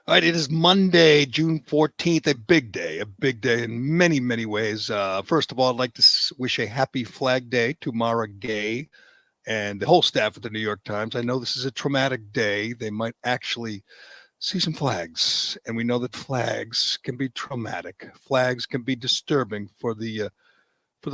All right, it is Monday, June 14th, a big day in many, many ways. First of all, I'd like to wish a happy Flag Day to Mara Gay and the whole staff at the New York Times. I know this is a traumatic day. They might actually see some flags, and we know that flags can be traumatic. Flags can be disturbing for the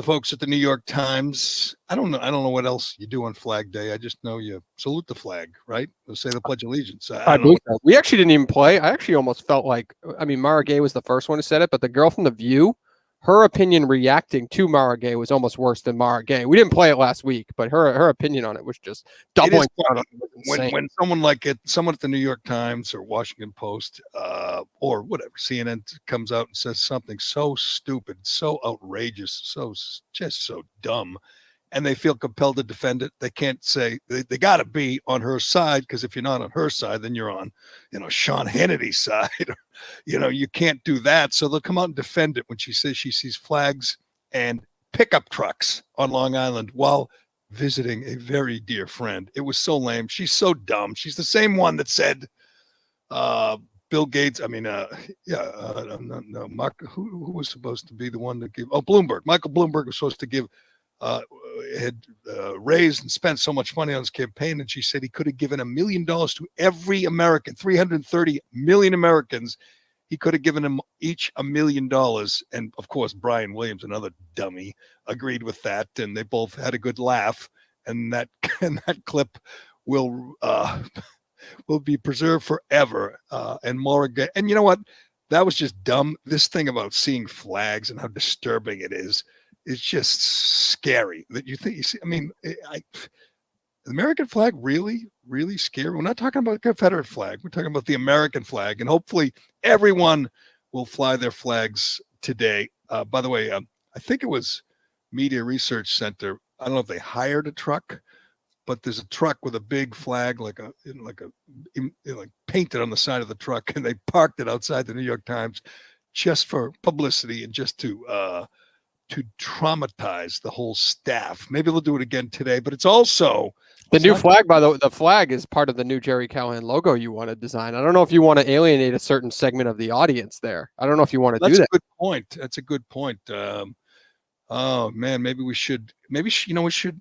folks at the New York Times. I don't know what else you do on Flag Day. I just know you salute the flag, right? Or say the Pledge of Allegiance. I I don't know. believe so. We actually didn't even play. I actually almost felt like, I mean, Mara Gay was the first one who said it, but the girl from The View, her opinion reacting to Mara Gay was almost worse than Mara Gay. We didn't play it last week, but her opinion on it was just It is doubling down. funny It was insane. when someone at the New York Times or Washington Post or whatever CNN comes out and says something so stupid, so outrageous, just so dumb, and they feel compelled to defend it. They can't say they got to be on her side, because if you're not on her side, then you're on, Sean Hannity's side. You can't do that. So they'll come out and defend it when she says she sees flags and pickup trucks on Long Island while visiting a very dear friend. It was so lame. She's so dumb. She's the same one that said, Bill Gates. I mean, no, Mark, who was supposed to be the one to give? Oh, Bloomberg. Michael Bloomberg was supposed to give, had raised and spent so much money on his campaign, and she said he could have given $1 million to every American, 330 million Americans. He could have given them each $1 million. And of course, Brian Williams, another dummy, agreed with that. And they both had a good laugh. And that clip will be preserved forever. And Morgan, and you know what? That was just dumb. This thing about seeing flags and how disturbing it is just scary. That you think you see. I mean, the American flag really, really scary. We're not talking about the Confederate flag. We're talking about the American flag, and hopefully everyone will fly their flags today. By the way, I think it was Media Research Center. I don't know if they hired a truck, but there's a truck with a big flag, like painted on the side of the truck, and they parked it outside the New York Times just for publicity and just to traumatize the whole staff. Maybe they'll do it again today, but it's also the new flag. By the flag is part of the new Gerry Callahan logo you want to design. I don't know if you want to alienate a certain segment of the audience there. I don't know if you want to do that. That's a good point. That's a good point. Oh man, maybe we should. We should.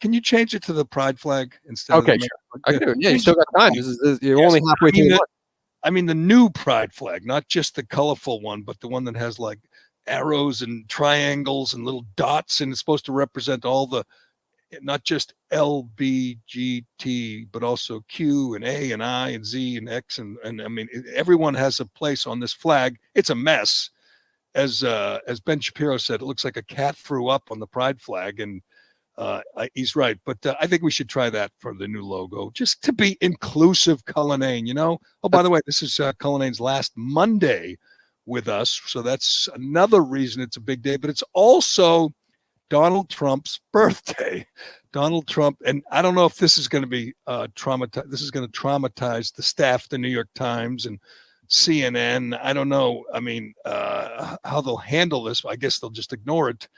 Can you change it to the pride flag instead? Okay, of sure. I can do it. Yeah, you still got time. You're only halfway through. I mean the new pride flag, not just the colorful one, but the one that has like arrows and triangles and little dots, and it's supposed to represent all the, not just L, B, G, T, but also Q and A and I and Z and X, and I mean everyone has a place on this flag. It's a mess, as Ben Shapiro said. It looks like a cat threw up on the pride flag, and he's right. But I think we should try that for the new logo, just to be inclusive. Cullinane, Oh, by the way, this is Cullinane's last Monday with us, so that's another reason it's a big day. But it's also Donald Trump's birthday. Donald Trump, and I don't know if this is going to be traumatized. This is going to traumatize the staff, the New York Times and CNN. I don't know. I mean, how they'll handle this. I guess they'll just ignore it.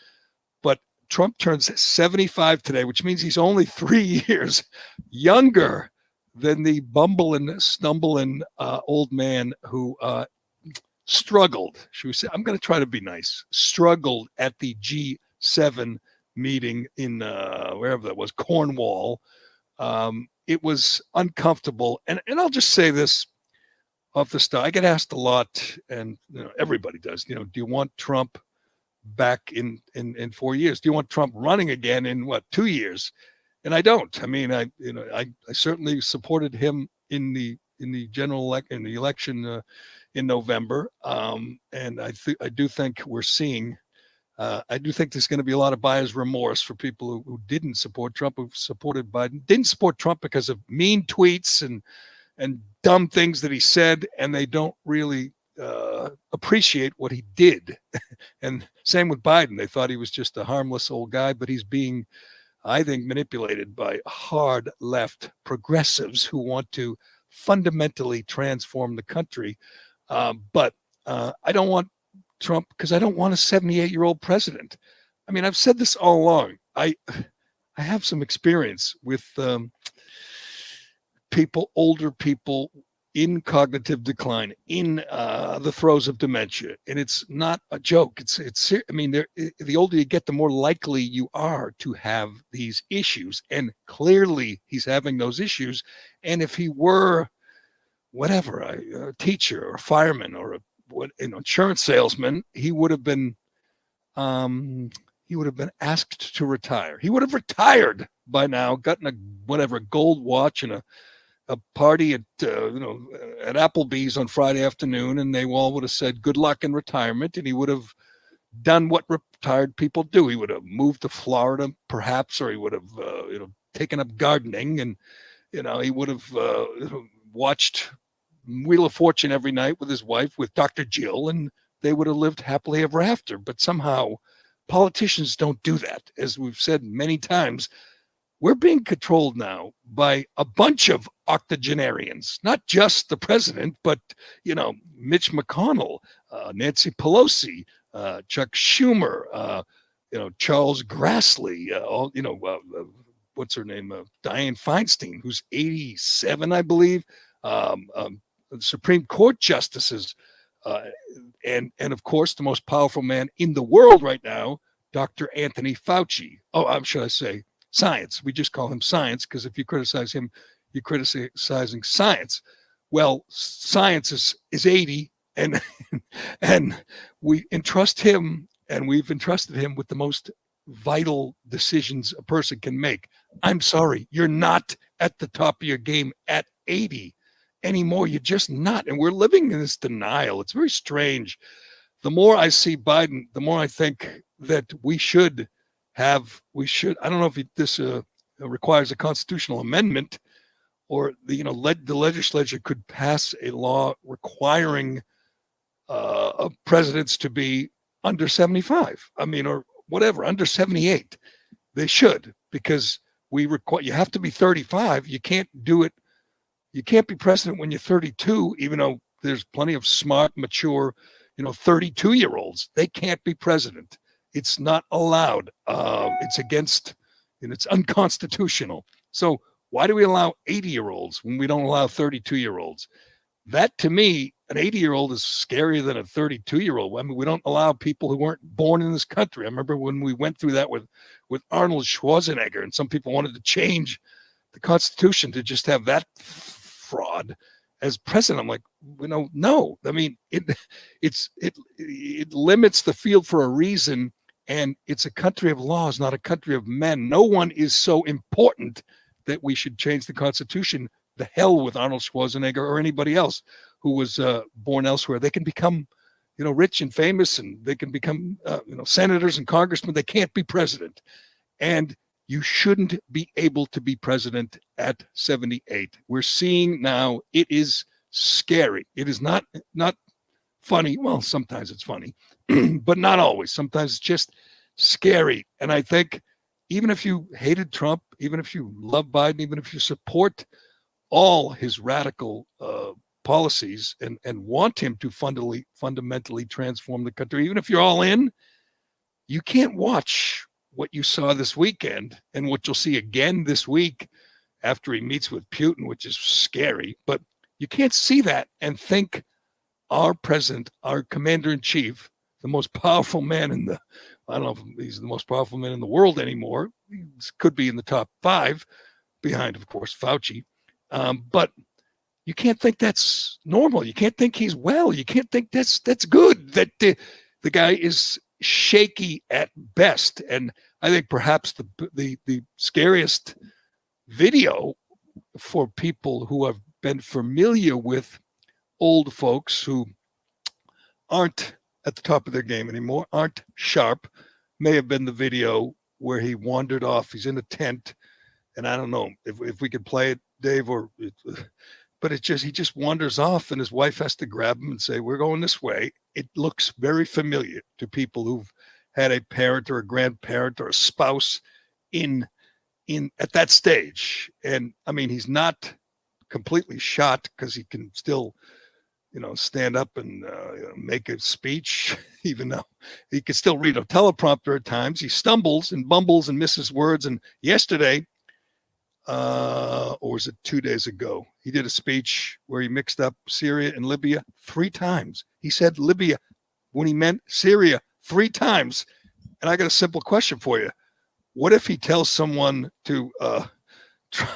But Trump turns 75 today, which means he's only 3 years younger than the bumbling, stumbling old man who struggled. Should we say? I'm going to try to be nice. Struggled at the G7 meeting in wherever that was, Cornwall. It was uncomfortable, and I'll just say this off the start. I get asked a lot, and everybody does. Do you want Trump back in 4 years? Do you want Trump running again in 2 years? And I don't. I mean, I certainly supported him in the election in November, and I do think we're seeing. I do think there's going to be a lot of buyer's remorse for people who didn't support Trump, who supported Biden, didn't support Trump because of mean tweets and dumb things that he said, and they don't really appreciate what he did. And same with Biden. They thought he was just a harmless old guy, but he's being, I think, manipulated by hard left progressives who want to fundamentally transform the country. But I don't want Trump because I don't want a 78-year-old president. I mean, I've said this all along. I have some experience with older people in cognitive decline, in the throes of dementia, and it's not a joke. I mean, the older you get, the more likely you are to have these issues, and clearly he's having those issues. And if he were whatever, a teacher or a fireman or insurance salesman, he would have been asked to retire. He would have retired by now, gotten a whatever gold watch and a party at at Applebee's on Friday afternoon, and they all would have said good luck in retirement, and he would have done what retired people do. He would have moved to Florida, perhaps, or he would have taken up gardening, and he would have watched Wheel of Fortune every night with his wife, with Dr. Jill, and they would have lived happily ever after. But somehow politicians don't do that. As we've said many times, we're being controlled now by a bunch of octogenarians, not just the president, but, Mitch McConnell, Nancy Pelosi, Chuck Schumer, Charles Grassley, what's her name? Dianne Feinstein, who's 87, I believe, Supreme Court justices, and of course, the most powerful man in the world right now, Dr. Anthony Fauci. Oh, should I say science? We just call him science because if you criticize him, you're criticizing science. Well, science is 80, and and we entrust him, and we've entrusted him with the most vital decisions a person can make. I'm sorry, you're not at the top of your game at 80 anymore. You're just not. And we're living in this denial. It's very strange. The more I see Biden, the more I think that we should, I don't know if this requires a constitutional amendment, or the legislature could pass a law requiring presidents to be under 75. I mean, or whatever, under 78. They should, because you have to be 35. You can't do it. You can't be president when you're 32, even though there's plenty of smart, mature, 32-year-olds. They can't be president. It's not allowed. It's against, and it's unconstitutional. So why do we allow 80-year-olds when we don't allow 32-year-olds? That, to me, an 80-year-old is scarier than a 32-year-old. I mean, we don't allow people who weren't born in this country. I remember when we went through that with Arnold Schwarzenegger, and some people wanted to change the Constitution to just have that fraud as president. I'm like, no. I mean, it limits the field for a reason, and it's a country of laws, not a country of men. No one is so important that we should change the Constitution. The hell with Arnold Schwarzenegger or anybody else who was born elsewhere. They can become, rich and famous, and they can become, senators and congressmen. They can't be president. And you shouldn't be able to be president at 78. We're seeing now, it is scary. It is not funny. Well, sometimes it's funny, but not always. Sometimes it's just scary. And I think even if you hated Trump, even if you love Biden, even if you support all his radical policies and want him to fundamentally transform the country, even if you're all in, you can't watch what you saw this weekend and what you'll see again this week after he meets with Putin, which is scary. But you can't see that and think our president, our commander-in-chief, the most powerful man I don't know if he's the most powerful man in the world anymore. He could be in the top 5, behind, of course, Fauci. But you can't think that's normal. You can't think he's well. You can't think that's good. That the guy is shaky at best. And I think perhaps the scariest video for people who have been familiar with old folks who aren't at the top of their game anymore, aren't sharp, may have been the video where he wandered off. He's in a tent, and I don't know if we could play it, Dave, but he just wanders off, and his wife has to grab him and say, "We're going this way." It looks very familiar to people who've had a parent or a grandparent or a spouse in at that stage. And I mean, he's not completely shot because he can still, stand up and make a speech, even though he can still read a teleprompter at times. He stumbles and bumbles and misses words. And yesterday, or was it 2 days ago? He did a speech where he mixed up Syria and Libya 3 times. He said Libya when he meant Syria 3 times. And I got a simple question for you. What if he tells someone to, to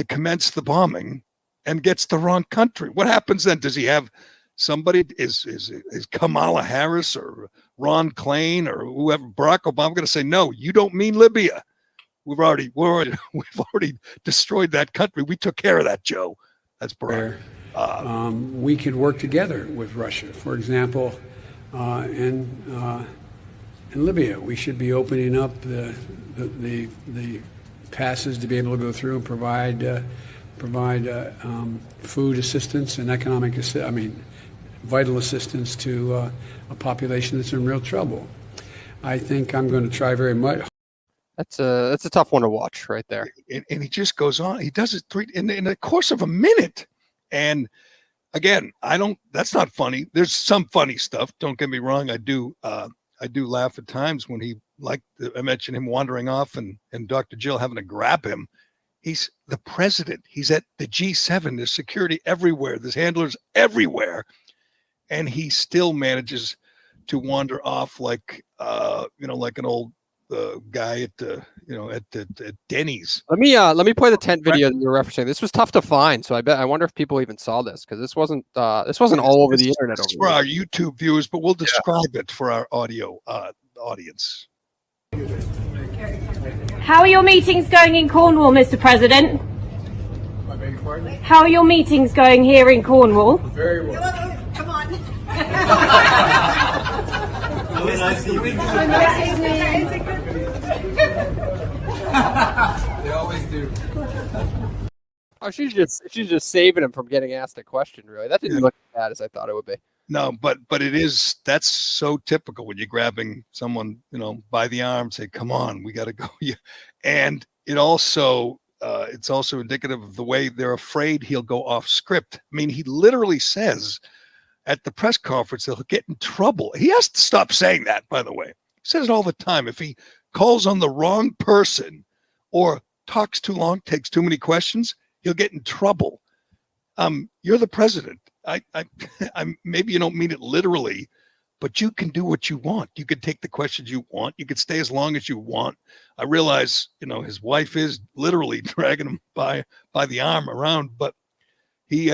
commence the bombing and gets the wrong country? What happens then? Does he have somebody? Is Kamala Harris or Ron Klain or whoever, Barack Obama, going to say, no, you don't mean Libya? We've already destroyed that country. We took care of that, Joe. That's Barack. We could work together with Russia. For example, in Libya, we should be opening up the passes to be able to go through and provide food assistance and vital assistance to a population that's in real trouble. I think I'm going to try very much. That's a tough one to watch right there. And he just goes on. He does it in the course of a minute. And again, that's not funny. There's some funny stuff. Don't get me wrong. I do laugh at times when I mentioned him wandering off and Dr. Jill having to grab him. He's the president. He's at the G7. There's security everywhere. There's handlers everywhere. And he still manages to wander off like an old guy at Denny's. Let me play the tent video that you're referencing. This was tough to find, so I wonder if people even saw this, because this wasn't all over the internet. It's for our YouTube viewers, but we'll describe it for our audio audience. How are your meetings going in Cornwall, Mr. President? I beg your pardon? How are your meetings going here in Cornwall? Very well. Come on. They always do. Oh, she's just saving him from getting asked a question. Really, that didn't look as bad as I thought it would be. No, but that's so typical when you're grabbing someone, by the arm, say, come on, we got to go. And it's also indicative of the way they're afraid he'll go off script. I mean, he literally says at the press conference that he'll get in trouble. He has to stop saying that, by the way. He says it all the time. If he calls on the wrong person or talks too long, takes too many questions, he'll get in trouble. You're the president. I maybe you don't mean it literally, but you can do what you want. You can take the questions you want. You can stay as long as you want. I realize, his wife is literally dragging him by the arm around, but he's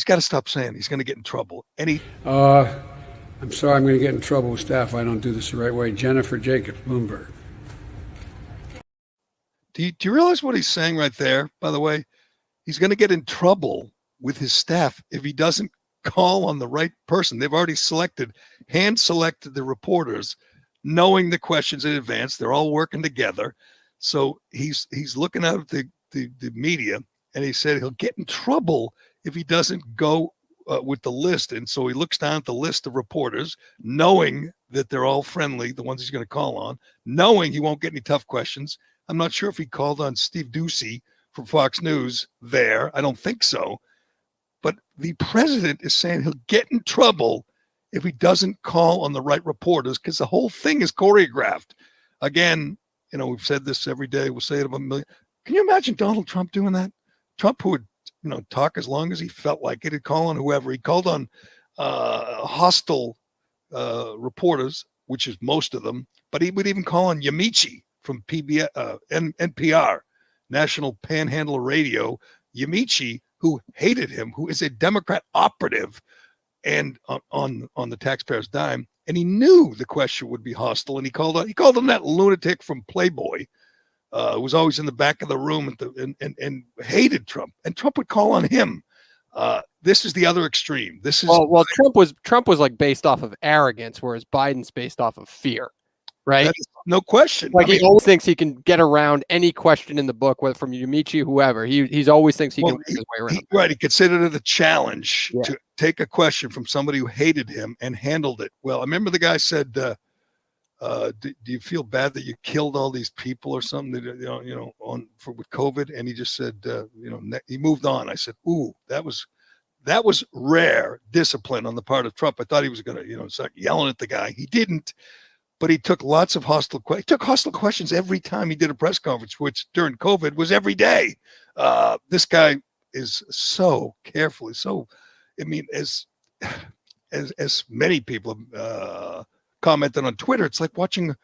got to stop saying he's going to get in trouble. And I'm sorry, I'm going to get in trouble with staff if I don't do this the right way. Jennifer Jacobs, Bloomberg. Do you realize what he's saying right there, by the way? He's going to get in trouble with his staff if he doesn't call on the right person. They've already hand selected the reporters, knowing the questions in advance. They're all working together. So he's looking out at the media, and he said he'll get in trouble if he doesn't go with the list. And so he looks down at the list of reporters, knowing that they're all friendly, the ones he's going to call on, knowing he won't get any tough questions. I'm not sure if he called on Steve Doocy from Fox News there. I don't think so. But the president is saying he'll get in trouble if he doesn't call on the right reporters, because the whole thing is choreographed. Again, we've said this every day. We'll say it about a million. Can you imagine Donald Trump doing that? Trump, who would, talk as long as he felt like it, he'd call on whoever. He called on hostile reporters, which is most of them, but he would even call on Yamiche from NPR, National Panhandle Radio. Yamiche, who hated him, who is a Democrat operative and on the taxpayer's dime, and he knew the question would be hostile, and he called him that lunatic from Playboy, who was always in the back of the room and hated Trump, and Trump would call on him. This is the other extreme. This is Trump was like based off of arrogance, whereas Biden's based off of fear, right? No question. Like, he always thinks he can get around any question in the book, whether from Yamiche, whoever. He's always thinks he can work his way around. Right. He considered it a challenge to take a question from somebody who hated him and handled it well. I remember the guy said, do you feel bad that you killed all these people or something that, with COVID? And he just said, he moved on. I said, ooh, that was rare discipline on the part of Trump. I thought he was going to, start yelling at the guy. He didn't. but he took lots of hostile questions every time he did a press conference, which during COVID was every day. This guy is so carefully, I mean, as many people commented on Twitter, it's like watching,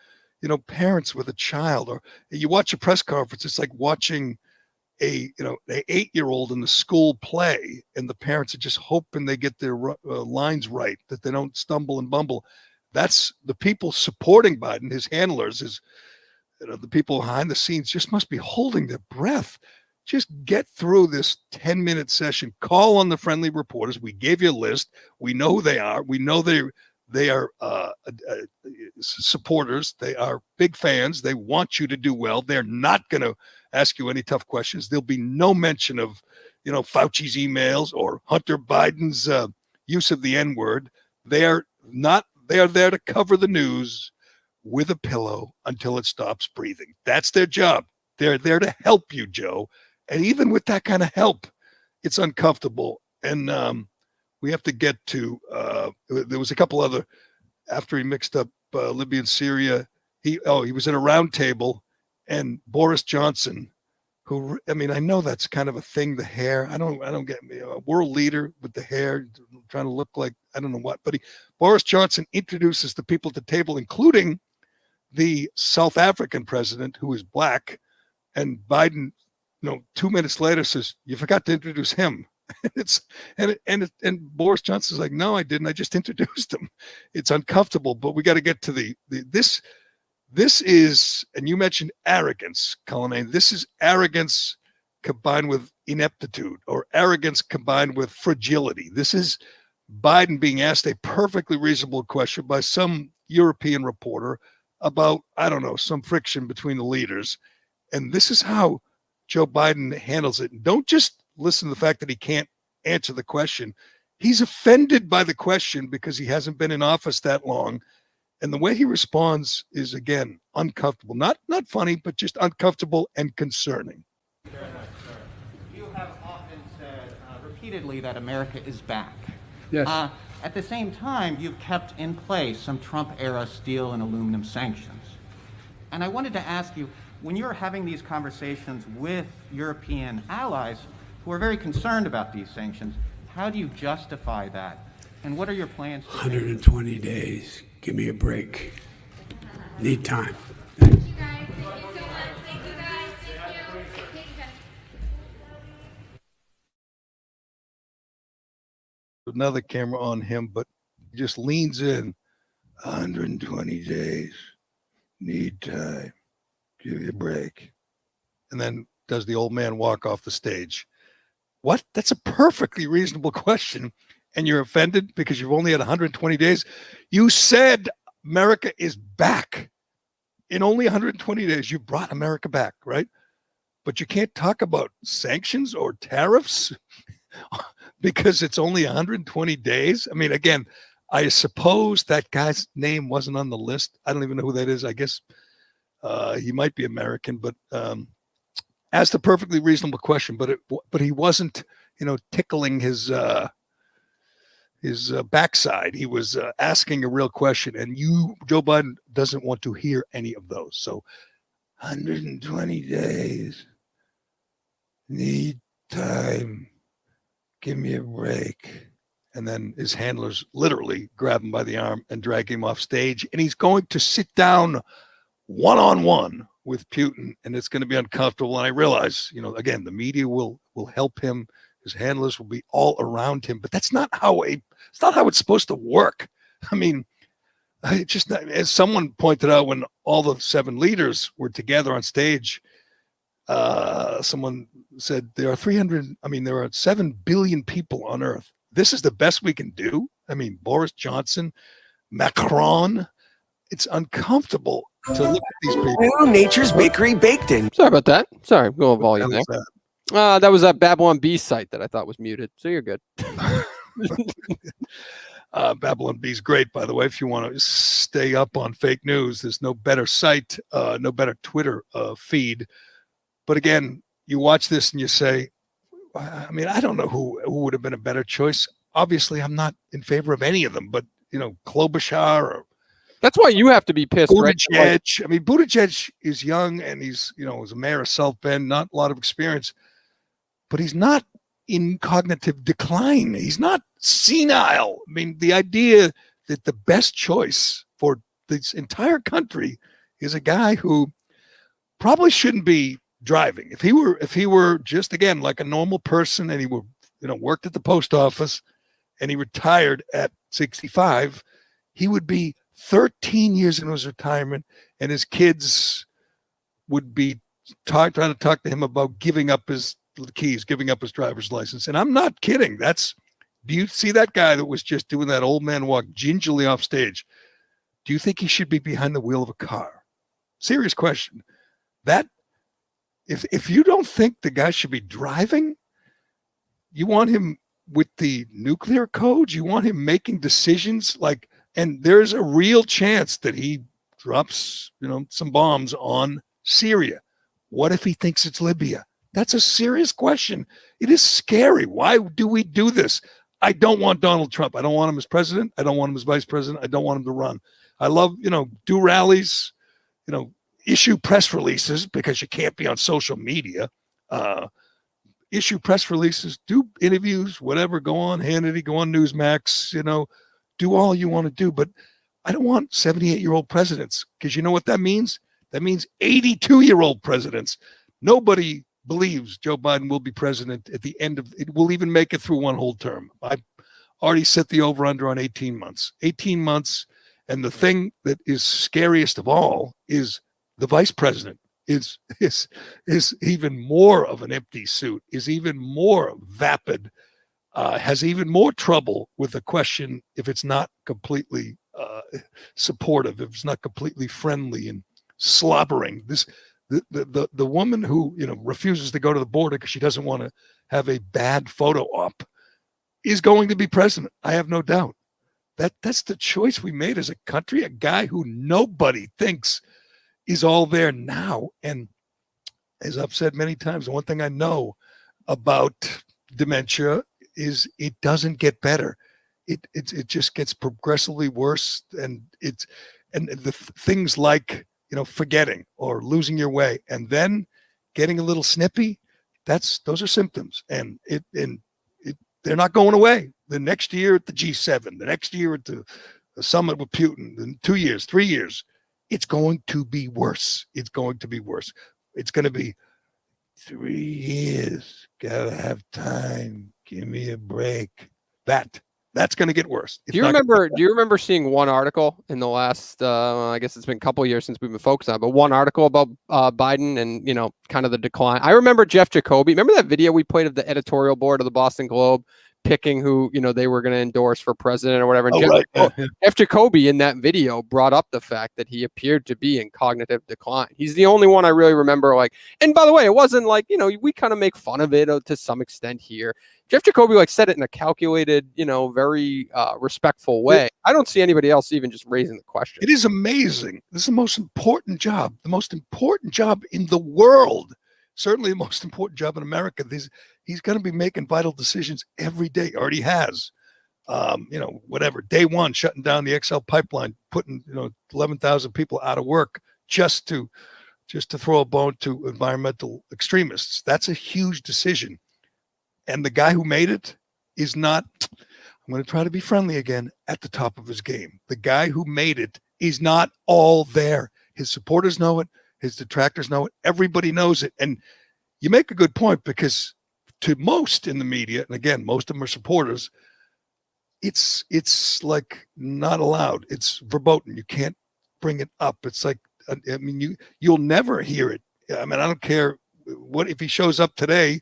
parents with a child, or you watch a press conference, it's like watching an 8-year-old in the school play, and the parents are just hoping they get their lines right, that they don't stumble and bumble. That's the people supporting Biden, his handlers, the people behind the scenes just must be holding their breath. Just get through this 10-minute session. Call on the friendly reporters. We gave you a list. We know who they are. We know they are supporters. They are big fans. They want you to do well. They're not going to ask you any tough questions. There'll be no mention of, Fauci's emails or Hunter Biden's use of the N-word. They are there to cover the news with a pillow until it stops breathing. That's their job. They're there to help you, Joe. And even with that kind of help, it's uncomfortable. And we have to get to, there was a couple other, after he mixed up Libya and Syria, he was at a round table, and Boris Johnson, who, I know that's kind of a thing, the hair. I don't get me, a world leader with the hair, trying to look like, I don't know what, but Boris Johnson introduces the people at the table, including the South African president, who is black, and Biden, 2 minutes later says, "You forgot to introduce him." And Boris Johnson's like, "No, I didn't. I just introduced him." It's uncomfortable, but we got to get to this. This is, and you mentioned arrogance, Callahan. This is arrogance combined with ineptitude, or arrogance combined with fragility. This is Biden being asked a perfectly reasonable question by some European reporter about, I don't know, some friction between the leaders. And this is how Joe Biden handles it. And don't just listen to the fact that he can't answer the question. He's offended by the question because he hasn't been in office that long. And the way he responds is, again, uncomfortable. Not funny, but just uncomfortable and concerning. You have often said repeatedly that America is back. Yes. At the same time, you've kept in place some Trump-era steel and aluminum sanctions. And I wanted to ask you, when you're having these conversations with European allies who are very concerned about these sanctions, how do you justify that? And what are your plans to 120 days. Give me a break. Need time. Thank you guys. Thank you so much. Thank you guys. Thank you. Thank you guys. Another camera on him, but he just leans in. 120 days. Need time. Give you a break. And then does the old man walk off the stage? What? That's a perfectly reasonable question. And you're offended because you've only had 120 days. You said America is back. In only 120 days, you brought America back, right? But you can't talk about sanctions or tariffs because it's only 120 days. Again, I suppose that guy's name wasn't on the list. I don't even know who that is. I guess he might be American, but asked a perfectly reasonable question. But he wasn't, tickling his backside. He was asking a real question, and Joe Biden doesn't want to hear any of those. So 120 days, need time, give me a break. And then his handlers literally grab him by the arm and drag him off stage. And he's going to sit down one-on-one with Putin, and it's going to be uncomfortable. And I realize, again, the media will help him. His handlers will be all around him, but that's not how it's supposed to work. It's just not, as someone pointed out, when all the 7 leaders were together on stage, someone said there are 7 billion people on Earth. This is the best we can do. Boris Johnson, Macron. It's uncomfortable to look at these people. New Nature's Bakery baked in. Sorry about that. Sorry, going volume there. That? That was a Babylon B site that I thought was muted, so you're good. Babylon B is great, by the way. If you want to stay up on fake news, there's no better site, no better Twitter feed. But again, you watch this and you say, I don't know who would have been a better choice. Obviously, I'm not in favor of any of them, but Klobuchar or That's why you have to be pissed, right? Buttigieg. I mean, Buttigieg is young and he's, was a mayor of South Bend, not a lot of experience, but he's not in cognitive decline. He's not senile. I mean, the idea that the best choice for this entire country is a guy who probably shouldn't be driving. If he were just, again, like a normal person and he were, worked at the post office and he retired at 65, he would be 13 years into his retirement and his kids would be trying to talk to him about giving up his keys, giving up his driver's license. And I'm not kidding. Do you see that guy that was just doing that old man walk gingerly off stage? Do you think he should be behind the wheel of a car? Serious question. That if you don't think the guy should be driving, you want him with the nuclear codes, you want him making decisions and there's a real chance that he drops, some bombs on Syria. What if he thinks it's Libya? That's a serious question. It is scary. Why do we do this? I don't want Donald Trump. I don't want him as president. I don't want him as vice president. I don't want him to run. I love, do rallies, issue press releases because you can't be on social media. Issue press releases, do interviews, whatever, go on Hannity, go on Newsmax, do all you want to do. But I don't want 78-year-old presidents because you know what that means? That means 82-year-old presidents. Nobody believes Joe Biden will be president at the end of it. Will even make it through one whole term. I've already set the over-under on 18 months. 18 months. And the thing that is scariest of all is the vice president is even more of an empty suit, is even more vapid, has even more trouble with the question if it's not completely supportive, if it's not completely friendly and slobbering. The woman who refuses to go to the border because she doesn't want to have a bad photo op is going to be president. I have no doubt. That's the choice we made as a country, a guy who nobody thinks is all there now. And as I've said many times, the one thing I know about dementia is it doesn't get better. It just gets progressively worse. And the things like, forgetting or losing your way and then getting a little snippy, those are symptoms. And they're not going away. The next year at the G7, the next year at the summit with Putin, in 2 years, 3 years, it's going to be worse. It's going to be worse. It's going to be 3 years. Gotta have time. Give me a break. That's going to get worse. Do you remember seeing one article in the last, I guess it's been a couple of years since we've been focused on it, but one article about Biden and, kind of the decline. I remember Jeff Jacoby. Remember that video we played of the editorial board of the Boston Globe picking who, they were going to endorse for president or whatever. And Jeff Jacoby in that video brought up the fact that he appeared to be in cognitive decline. He's the only one I really remember and by the way, it wasn't we kind of make fun of it to some extent here. Jeff Jacoby said it in a calculated, very respectful way. I don't see anybody else even just raising the question. It is amazing. This is the most important job in the world. Certainly the most important job in America. He's going to be making vital decisions every day. Already has. Whatever. Day one, shutting down the XL pipeline, putting 11,000 people out of work just to throw a bone to environmental extremists. That's a huge decision. And the guy who made it is not, I'm going to try to be friendly again, at the top of his game. The guy who made it is not all there. His supporters know it. His detractors know it. Everybody knows it. And you make a good point because to most in the media, and again, most of them are supporters, it's like not allowed. It's verboten. You can't bring it up. It's like, you'll never hear it. I don't care what, if he shows up today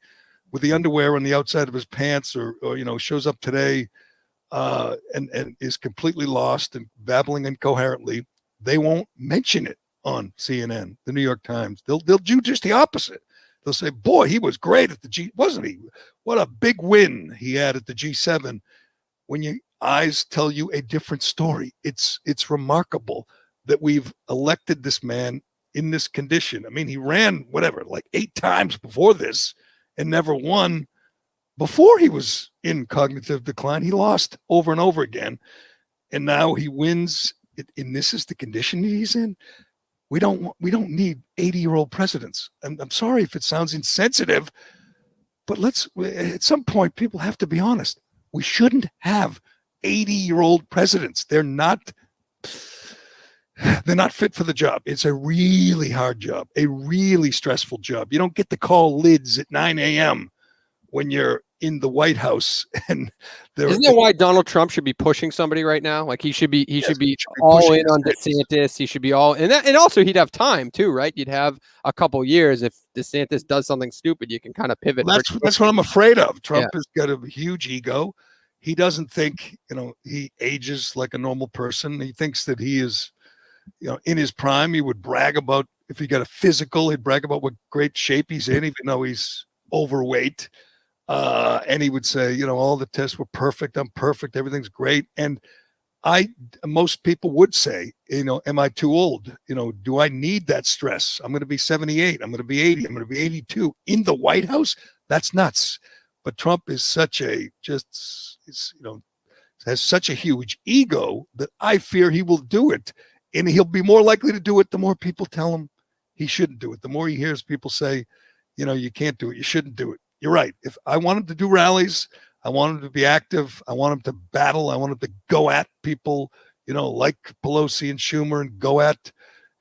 with the underwear on the outside of his pants or shows up today and is completely lost and babbling incoherently, they won't mention it on CNN, the New York Times. They'll do just the opposite. They'll say, boy, he was great at the G, wasn't he? What a big win he had at the G7. When your eyes tell you a different story, it's remarkable that we've elected this man in this condition. He ran 8 times before this and never won. Before he was in cognitive decline, he lost over and over again. And now he wins and this is the condition he's in. We don't need 80-year-old presidents. I'm sorry if it sounds insensitive, but at some point, people have to be honest. We shouldn't have 80-year-old presidents. They're not fit for the job. It's a really hard job, a really stressful job. You don't get to call lids at 9 a.m. when you're in the White House. And isn't that why Donald Trump should be pushing somebody right now? Like he should be all in on DeSantis. He should be all in that, and also he'd have time too, right? You'd have a couple years if DeSantis does something stupid, you can kind of pivot. That's what I'm afraid of. Trump has got a huge ego. He doesn't think, he ages like a normal person. He thinks that he is, in his prime. He would brag about, if he got a physical, he'd brag about what great shape he's in, even though he's overweight. And he would say, all the tests were perfect. I'm perfect. Everything's great. And most people would say, am I too old? Do I need that stress? I'm going to be 78. I'm going to be 80. I'm going to be 82 in the White House. That's nuts. But Trump is has such a huge ego that I fear he will do it. And he'll be more likely to do it the more people tell him he shouldn't do it. The more he hears people say, you can't do it. You shouldn't do it. You're right. If I want him to do rallies, I want him to be active. I want him to battle. I want him to go at people, like Pelosi and Schumer, and go at,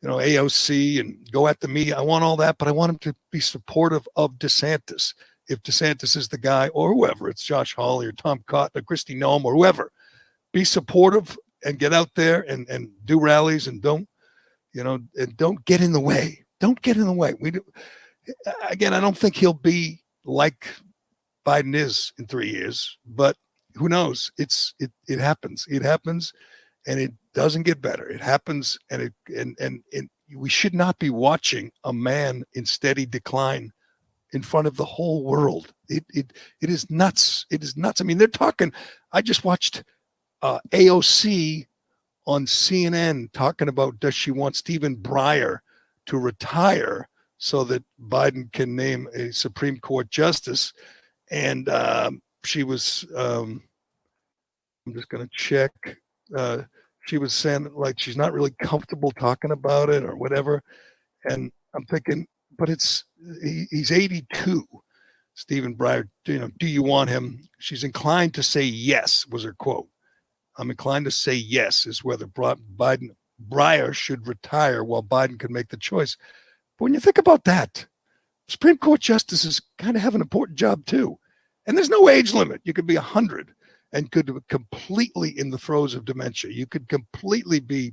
AOC and go at the media. I want all that, but I want him to be supportive of DeSantis. If DeSantis is the guy, or whoever, it's Josh Hawley or Tom Cotton or Kristi Noem or whoever, be supportive and get out there and do rallies, and don't get in the way. Don't get in the way. Again, I don't think he'll be like Biden is in 3 years, but who knows? It happens. It happens, and it doesn't get better. It happens, and we should not be watching a man in steady decline in front of the whole world. It is nuts. It is nuts. I mean, they're talking. I just watched AOC on CNN talking about, does she want Stephen Breyer to retire so that Biden can name a Supreme Court justice? And she was, I'm just going to check. She was saying like she's not really comfortable talking about it or whatever. And I'm thinking, but he's 82, Stephen Breyer. Do you want him? She's inclined to say yes, was her quote. I'm inclined to say yes, is whether Breyer should retire while Biden can make the choice. But when you think about that, Supreme Court justices kind of have an important job too. And there's no age limit. You could be 100 and could be completely in the throes of dementia. You could completely be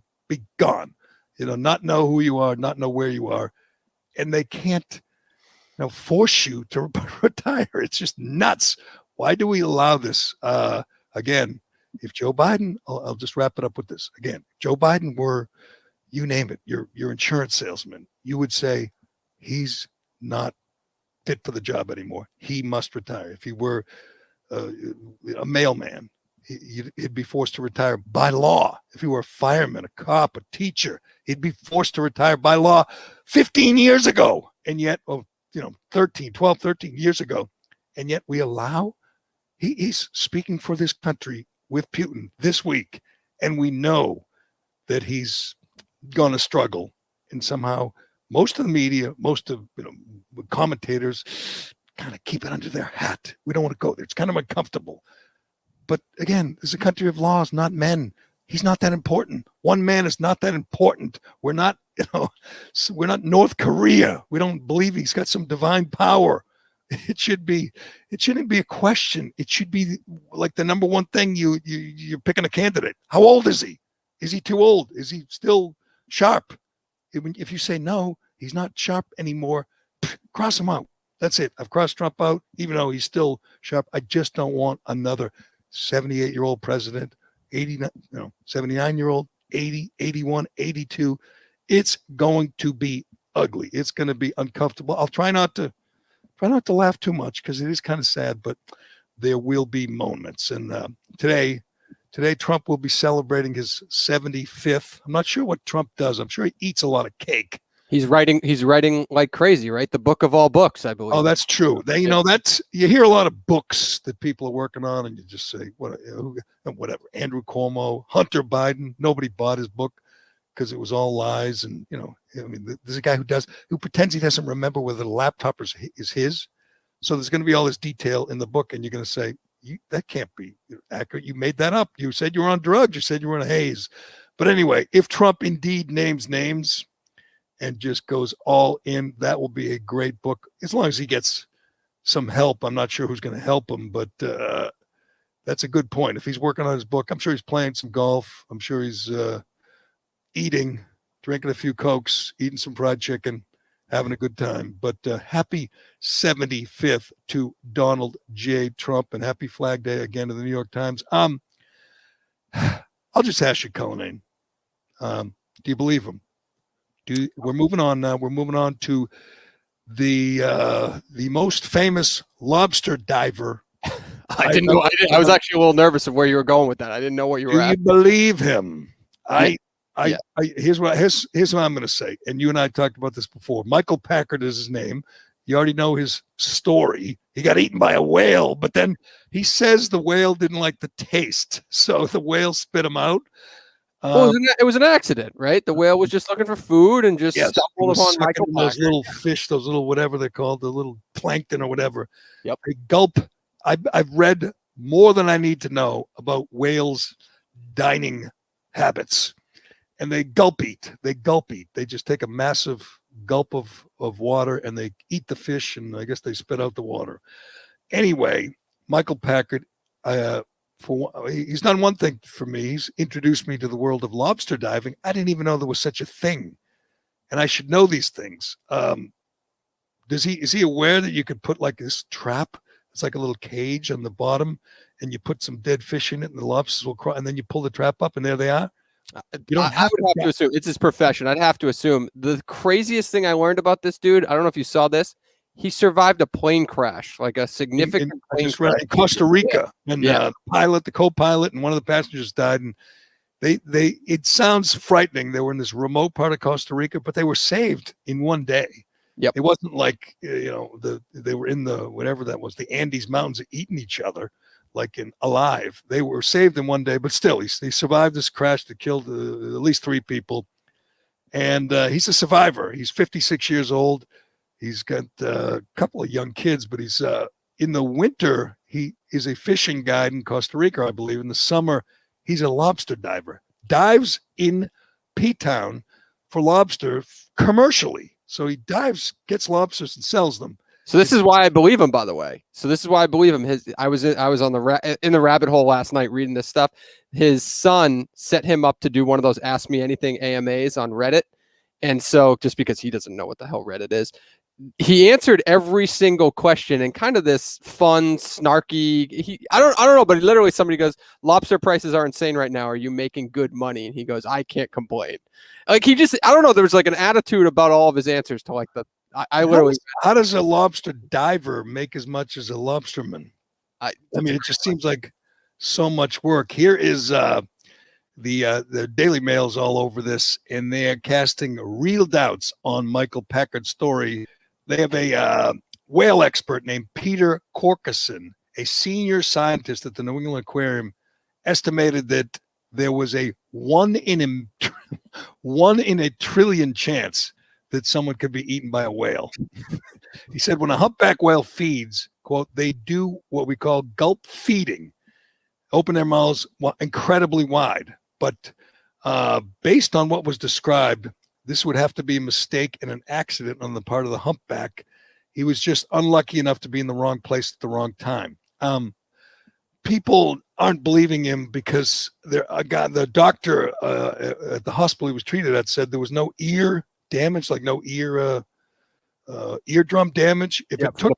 gone, not know who you are, not know where you are. And they can't force you to retire. It's just nuts. Why do we allow this? Again, if Joe Biden, I'll just wrap it up with this. Again, Joe Biden were, you name it, your insurance salesman, you would say he's not fit for the job anymore. He must retire. If he were a mailman, he'd be forced to retire by law. If he were a fireman, a cop, a teacher, he'd be forced to retire by law 15 years ago. And yet, 13 years ago. And yet we allow, he's speaking for this country with Putin this week. And we know that he's going to struggle. And somehow most of the media, most of commentators kind of keep it under their hat. We don't want to go there. It's kind of uncomfortable. But again, this is a country of laws, not men. He's not that important. One man is not that important. We're not, we're not North Korea. We don't believe he's got some divine power. It shouldn't be a question. It should be like the number one thing you're picking a candidate. How old is he? Is he too old? Is he still sharp? If you say no, he's not sharp anymore, cross him out. That's it. I've crossed Trump out, even though he's still sharp. I just don't want another 78-year-old president, 79-year-old, 80, 81, 82. It's going to be ugly. It's going to be uncomfortable. I'll try not to laugh too much because it is kind of sad, but there will be moments. And today Trump will be celebrating his 75th. I'm not sure what Trump does. I'm sure he eats a lot of cake. He's writing like crazy, right? The book of all books, I believe. Oh, that's true. They, that's you hear a lot of books that people are working on, and you just say, whatever. Andrew Cuomo, Hunter Biden. Nobody bought his book because it was all lies, and there's a guy who pretends he doesn't remember whether the laptop is his. So there's going to be all this detail in the book, and you're going to say that can't be accurate. You made that up. You said you were on drugs. You said you were in a haze. But anyway, if Trump indeed names names and just goes all in, that will be a great book, as long as he gets some help. I'm not sure who's going to help him, but that's a good point. If he's working on his book, I'm sure he's playing some golf. I'm sure he's eating, drinking a few Cokes, eating some fried chicken, having a good time. But happy 75th to Donald J. Trump, and happy Flag Day again to the New York Times. I'll just ask you, Callahan, do you believe him? We're moving on now. We're moving on to the most famous lobster diver. I didn't know. I was actually a little nervous of where you were going with that. I didn't know what you were at. Do you believe him? Here's what I'm going to say. And you and I talked about this before. Michael Packard is his name. You already know his story. He got eaten by a whale, but then he says the whale didn't like the taste, so the whale spit him out. Well, it was an accident, right? The whale was just looking for food and just stumbled upon Michael Packard. Those little fish, those little whatever they're called, the little plankton or whatever. Yep. They gulp. I've read more than I need to know about whales' dining habits, and they gulp eat. They just take a massive gulp of water and they eat the fish, and I guess they spit out the water. Anyway, Michael Packard, he's done one thing for me. He's introduced me to the world of lobster diving. I didn't even know there was such a thing, and I should know these things. Is he aware that you could put like this trap? It's like a little cage on the bottom, and you put some dead fish in it, and the lobsters will crawl, and then you pull the trap up, and there they are. You don't I would have to assume it's his profession. I'd have to assume. The craziest thing I learned about this dude, I don't know if you saw this, he survived a plane crash, like a significant plane crash in Costa Rica. Yeah. And the co-pilot, and one of the passengers died. And it sounds frightening. They were in this remote part of Costa Rica, but they were saved in one day. Yep. It wasn't like, they were in the, whatever that was, the Andes Mountains eating each other, like alive. They were saved in one day, but still, he survived this crash that killed at least 3 people. And he's a survivor. He's 56 years old. He's got a couple of young kids, but he's in the winter, he is a fishing guide in Costa Rica, I believe. In the summer, he's a lobster diver. Dives in P-Town for lobster commercially. So he dives, gets lobsters, and sells them. So this is why I believe him, by the way. So this is why I believe him. I was on in the rabbit hole last night reading this stuff. His son set him up to do one of those Ask Me Anything AMAs on Reddit. And so just because he doesn't know what the hell Reddit is, he answered every single question in kind of this fun, snarky. I don't know, but literally somebody goes, "Lobster prices are insane right now. Are you making good money?" And he goes, "I can't complain." Like I don't know. There was like an attitude about all of his answers to like the. I literally. How does a lobster diver make as much as a lobsterman? I mean, it just seems like so much work. Here is the Daily Mail's all over this, and they are casting real doubts on Michael Packard's story. They have a whale expert named Peter Corkeson, a senior scientist at the New England Aquarium, estimated that there was a 1 in a trillion chance that someone could be eaten by a whale. He said when a humpback whale feeds, quote, they do what we call gulp feeding, open their mouths incredibly wide. But based on what was described, this would have to be a mistake and an accident on the part of the humpback. He was just unlucky enough to be in the wrong place at the wrong time. People aren't believing him because the doctor at the hospital he was treated at said there was no ear damage, like no eardrum damage. If it took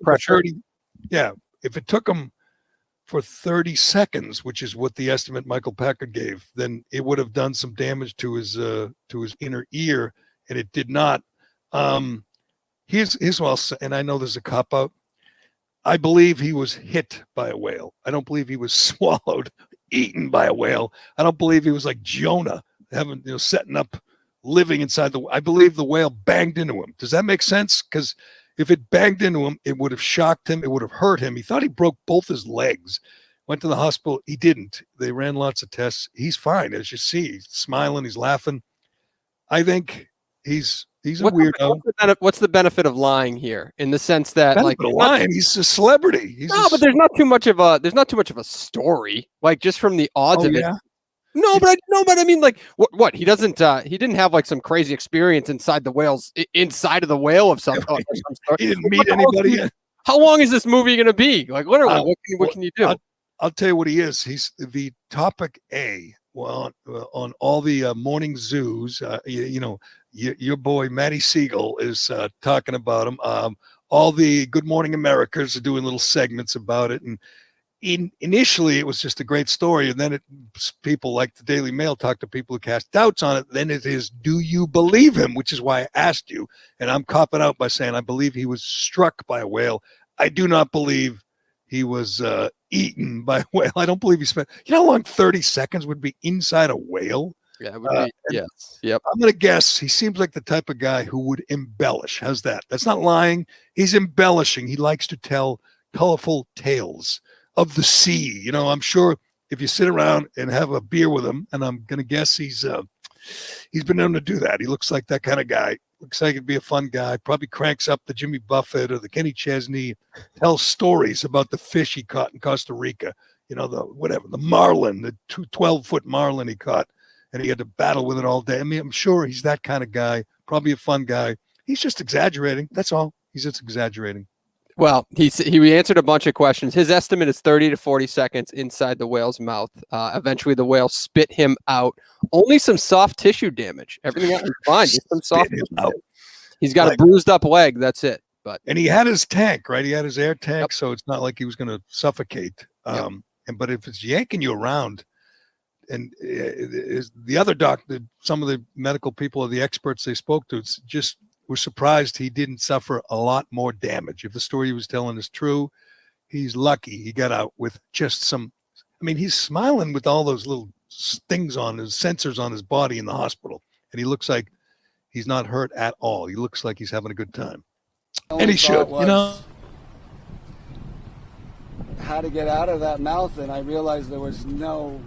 if it took him for 30 seconds, which is what the estimate Michael Packard gave, then it would have done some damage to his inner ear, and it did not. Here's what I'll say, and I know there's a cop out. I believe he was hit by a whale. I don't believe he was swallowed, eaten by a whale. I don't believe he was like Jonah, setting up living inside the. I believe the whale banged into him. Does that make sense? Because if it banged into him, it would have shocked him. It would have hurt him. He thought he broke both his legs. Went to the hospital. He didn't. They ran lots of tests. He's fine, as you see. He's smiling. He's laughing. I think he's a weirdo. What's the benefit of lying here? In the sense that, like, lying, he's a celebrity. But there's not too much of a story. Like, just from the odds of it. No, but I mean, like, what? He doesn't. He didn't have like some crazy experience inside the inside of the whale of some. He didn't meet anybody. How long is this movie going to be? Like, literally, what can you do? I'll tell you what he is. He's the topic A. Well, on all the morning zoos, your boy Matty Siegel is talking about him. All the Good Morning Americas are doing little segments about it, and initially it was just a great story, and then people like the Daily Mail talk to people who cast doubts on it. Then it is, do you believe him? Which is why I asked you, and I'm copping out by saying I believe he was struck by a whale. I do not believe he was eaten by a whale. I don't believe he spent. You know how long 30 seconds would be inside a whale? Yeah, it would be. Yes. Yep. I'm going to guess he seems like the type of guy who would embellish. How's that? That's not lying. He's embellishing. He likes to tell colorful tales of the sea. You know, I'm sure if you sit around and have a beer with him, and I'm going to guess he's been known to do that. He looks like that kind of guy. Looks like he'd be a fun guy. Probably cranks up the Jimmy Buffett or the Kenny Chesney, tells stories about the fish he caught in Costa Rica. You know, the marlin, the 12-foot marlin he caught, and he had to battle with it all day. I mean, I'm sure he's that kind of guy. Probably a fun guy. He's just exaggerating. That's all. He's just exaggerating. Well, he answered a bunch of questions. His estimate is 30 to 40 seconds inside the whale's mouth. Eventually, the whale spit him out. Only some soft tissue damage. Everything else is fine. Just some soft tissue damage. He's got a bruised up leg. That's it. And he had his tank, right? He had his air tank, so it's not like he was going to suffocate. But if it's yanking you around, and the other doctor, some of the medical people or the experts they spoke to, just were surprised he didn't suffer a lot more damage. If the story he was telling is true, he's lucky he got out with just some. I mean, he's smiling with all those little things on his sensors on his body in the hospital, and he looks like he's not hurt at all. He looks like he's having a good time, and he should. You know, how to get out of that mouth, and I realized there was no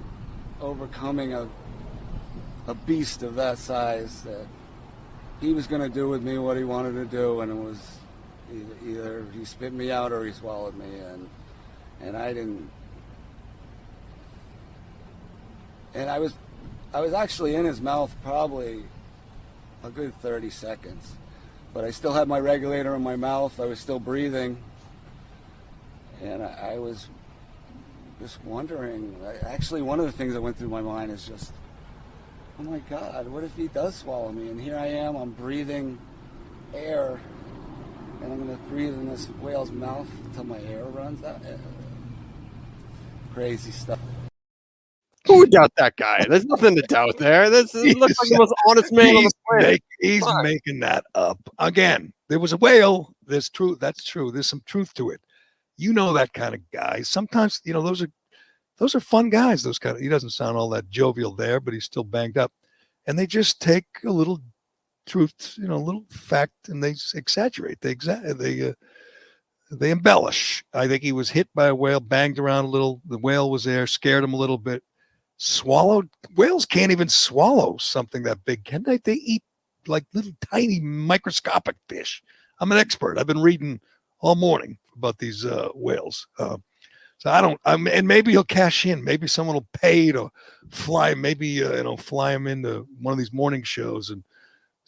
overcoming a beast of that size that he was going to do with me what he wanted to do, and it was either he spit me out or he swallowed me, and I didn't. And I was actually in his mouth probably a good 30 seconds, but I still had my regulator in my mouth. I was still breathing, and I was just wondering. Actually, one of the things that went through my mind is just, oh my God, what if he does swallow me? And here I am, I'm breathing air, and I'm going to breathe in this whale's mouth until my air runs out. Crazy stuff. Who would doubt that guy? There's nothing to doubt there. This looks like the most honest man on the planet. He's making that up. Again, there was a whale. There's truth. That's true. There's some truth to it. You know that kind of guy. Sometimes, you know, those are fun guys. Those kind of. He doesn't sound all that jovial there, but he's still banged up. And they just take a little truth, you know, a little fact, and they exaggerate. They embellish. I think he was hit by a whale, banged around a little. The whale was there, scared him a little bit. Swallowed. Whales can't even swallow something that big, can they? They eat like little tiny microscopic fish. I'm an expert. I've been reading all morning about these whales. So and maybe he'll cash in. Maybe someone will pay to fly. Maybe fly him into one of these morning shows and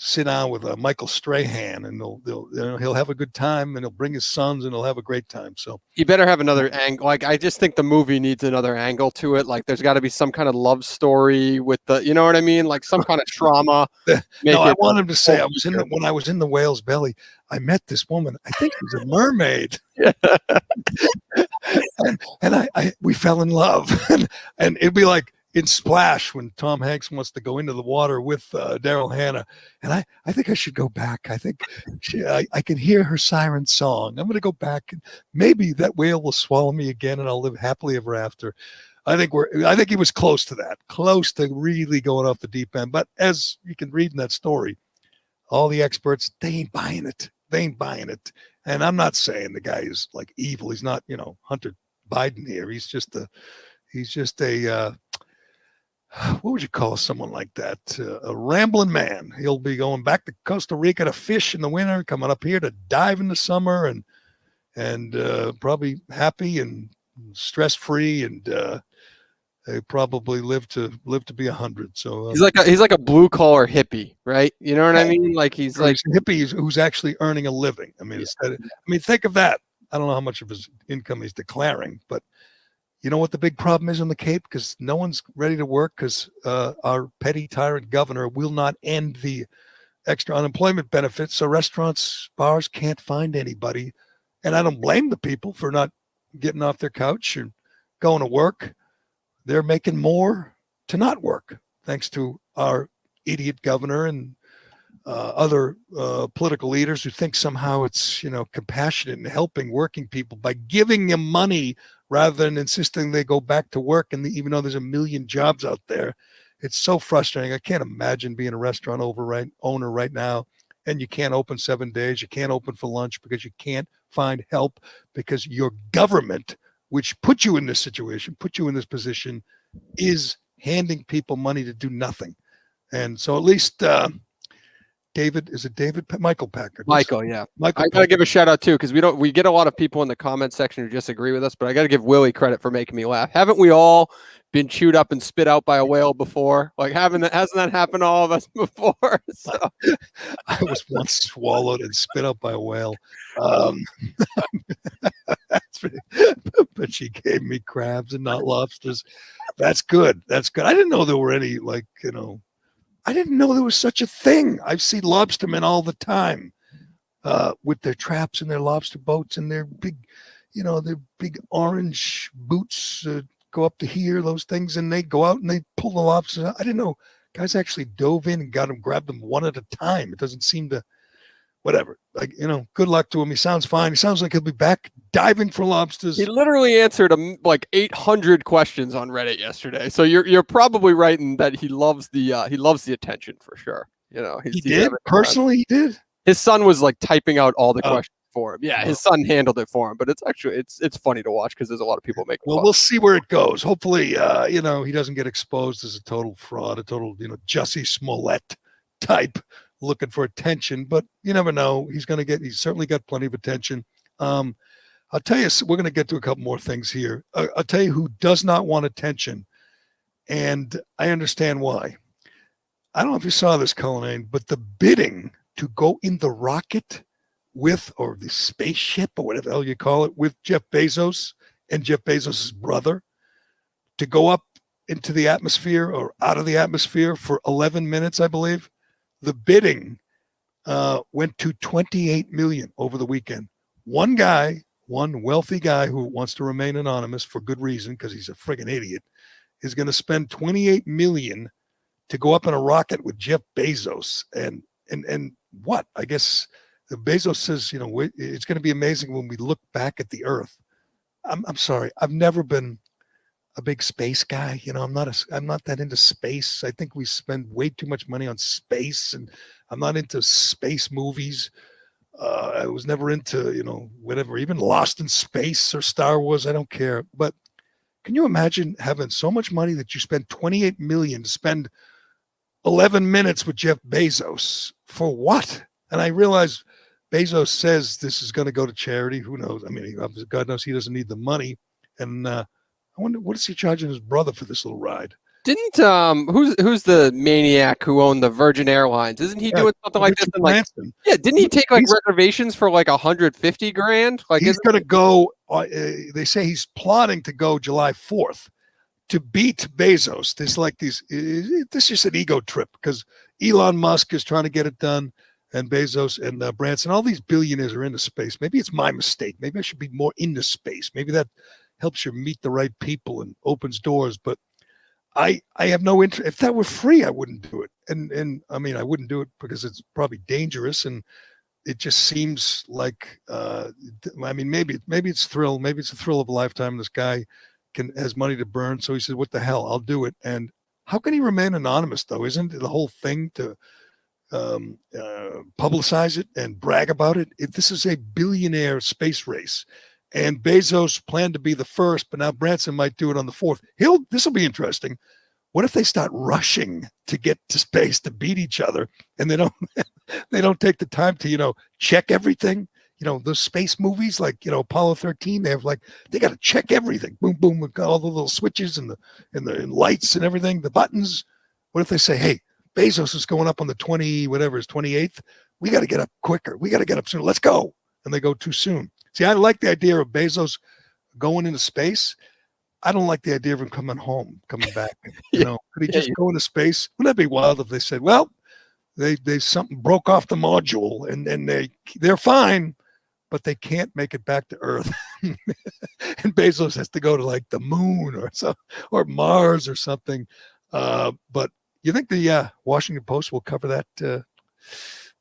sit down with Michael Strahan, and he'll have a good time, and he'll bring his sons, and he'll have a great time. So you better have another angle. Like, I just think the movie needs another angle to it. Like, there's got to be some kind of love story with the, you know what I mean? Like some kind of trauma. No, I want him to say when I was in the whale's belly, I met this woman. I think she's a mermaid. and we fell in love, and it'd be like in Splash when Tom Hanks wants to go into the water with Daryl Hannah, and I think I should go back. I think I can hear her siren song. I'm going to go back, and maybe that whale will swallow me again, and I'll live happily ever after. I think he was close to that, close to really going off the deep end. But as you can read in that story, all the experts, they ain't buying it. They ain't buying it. And I'm not saying the guy is like evil. He's not, Hunter Biden here. He's just a what would you call someone like that? A rambling man. He'll be going back to Costa Rica to fish in the winter, coming up here to dive in the summer, and probably happy and stress free, and they probably live to be 100. So he's like a blue collar hippie, right? You know what I mean? Like he's like a hippie who's actually earning a living. I mean, think of that. I don't know how much of his income he's declaring, but you know what the big problem is on the Cape? Because no one's ready to work because our petty tyrant governor will not end the extra unemployment benefits. So restaurants, bars can't find anybody. And I don't blame the people for not getting off their couch and going to work. They're making more to not work, thanks to our idiot governor and other political leaders who think somehow it's, compassionate and helping working people by giving them money rather than insisting they go back to work. And even though there's a million jobs out there, it's so frustrating. I can't imagine being a restaurant owner right now, and you can't open 7 days. You can't open for lunch because you can't find help because your government, which put you in this situation, put you in this position, is handing people money to do nothing. And so at least Michael Packard. Michael, yeah. Michael I gotta give a shout out too, because we get a lot of people in the comment section who disagree with us, but I gotta give Willie credit for making me laugh. Haven't we all been chewed up and spit out by a whale before? Like hasn't that happened to all of us before? So I was once swallowed and spit out by a whale. But she gave me crabs and not lobsters. That's good. That's good. I didn't know there were any I didn't know there was such a thing. I see lobstermen all the time with their traps and their lobster boats and their big, their big orange boots go up to here, those things, and they go out and they pull the lobsters out. I didn't know guys actually dove in and grabbed them one at a time. It doesn't seem to, whatever. Like, good luck to him. He sounds fine. He sounds like he'll be back diving for lobsters. He literally answered like 800 questions on Reddit yesterday. So you're probably right in that he loves the attention for sure. He did personally. He did. His son was like typing out all the questions for him. Yeah, his son handled it for him. But it's actually it's funny to watch because there's a lot of people making. Well, we'll see where it goes. Hopefully, he doesn't get exposed as a total fraud, a total Jussie Smollett type looking for attention. But you never know. He's certainly got plenty of attention. I'll tell you, we're going to get to a couple more things here. I'll tell you who does not want attention, and I understand why. I don't know if you saw this, Callahan, but the bidding to go in the rocket or the spaceship or whatever the hell you call it with Jeff Bezos and Jeff Bezos' brother to go up into the atmosphere or out of the atmosphere for 11 minutes, I believe. The bidding went to $28 million over the weekend. One wealthy guy who wants to remain anonymous for good reason because he's a friggin' idiot is going to spend $28 million to go up in a rocket with Jeff Bezos. And what? I guess Bezos says, it's going to be amazing when we look back at the Earth. I'm sorry. I've never been a big space guy. I'm not that into space. I think we spend way too much money on space, and I'm not into space movies. I was never into, whatever, even Lost in Space or Star Wars. I don't care. But can you imagine having so much money that you spend $28 million to spend 11 minutes with Jeff Bezos for what? And I realize Bezos says this is going to go to charity. Who knows? I mean, God knows he doesn't need the money. And I wonder, what is he charging his brother for this little ride? Didn't who's the maniac who owned the Virgin Airlines? Isn't he doing something like this? Didn't he take reservations for like $150,000? Like he's going to go. They say he's plotting to go July 4th to beat Bezos. This is just an ego trip because Elon Musk is trying to get it done, and Bezos and Branson, all these billionaires are into space. Maybe it's my mistake. Maybe I should be more into space. Maybe that helps you meet the right people and opens doors. But I have no interest. If that were free, I wouldn't do it. And I mean, I wouldn't do it because it's probably dangerous, and it just seems like I mean, maybe it's thrill. Maybe it's a thrill of a lifetime. This guy has money to burn. So he said, "What the hell? I'll do it." And how can he remain anonymous though? Isn't it the whole thing to publicize it and brag about it? This is a billionaire space race, and Bezos planned to be the first, but now Branson might do it on the fourth. This will be interesting. What if they start rushing to get to space to beat each other, and they don't take the time to check everything? Those space movies like Apollo 13, they got to check everything. Boom, boom, with all the little switches and the lights and everything, the buttons. What if they say, "Hey, Bezos is going up on the 28th. We got to get up quicker. We got to get up sooner. Let's go." And they go too soon. See, I like the idea of Bezos going into space. I don't like the idea of him coming back. Could he just go into space? Wouldn't that be wild if they said, "Well, they something broke off the module and they're fine, but they can't make it back to Earth." And Bezos has to go to like the moon or Mars or something. But you think the Washington Post will cover that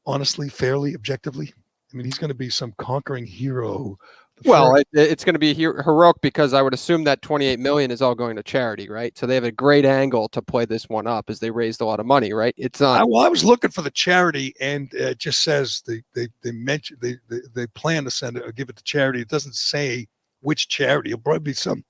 honestly, fairly, objectively? I mean, he's going to be some conquering hero. Well, it's going to be heroic because I would assume that 28 million is all going to charity, right? So they have a great angle to play this one up as they raised a lot of money, right? It's not. I was looking for the charity, and it just says they mentioned they plan to send it or give it to charity. It doesn't say which charity. It'll probably be some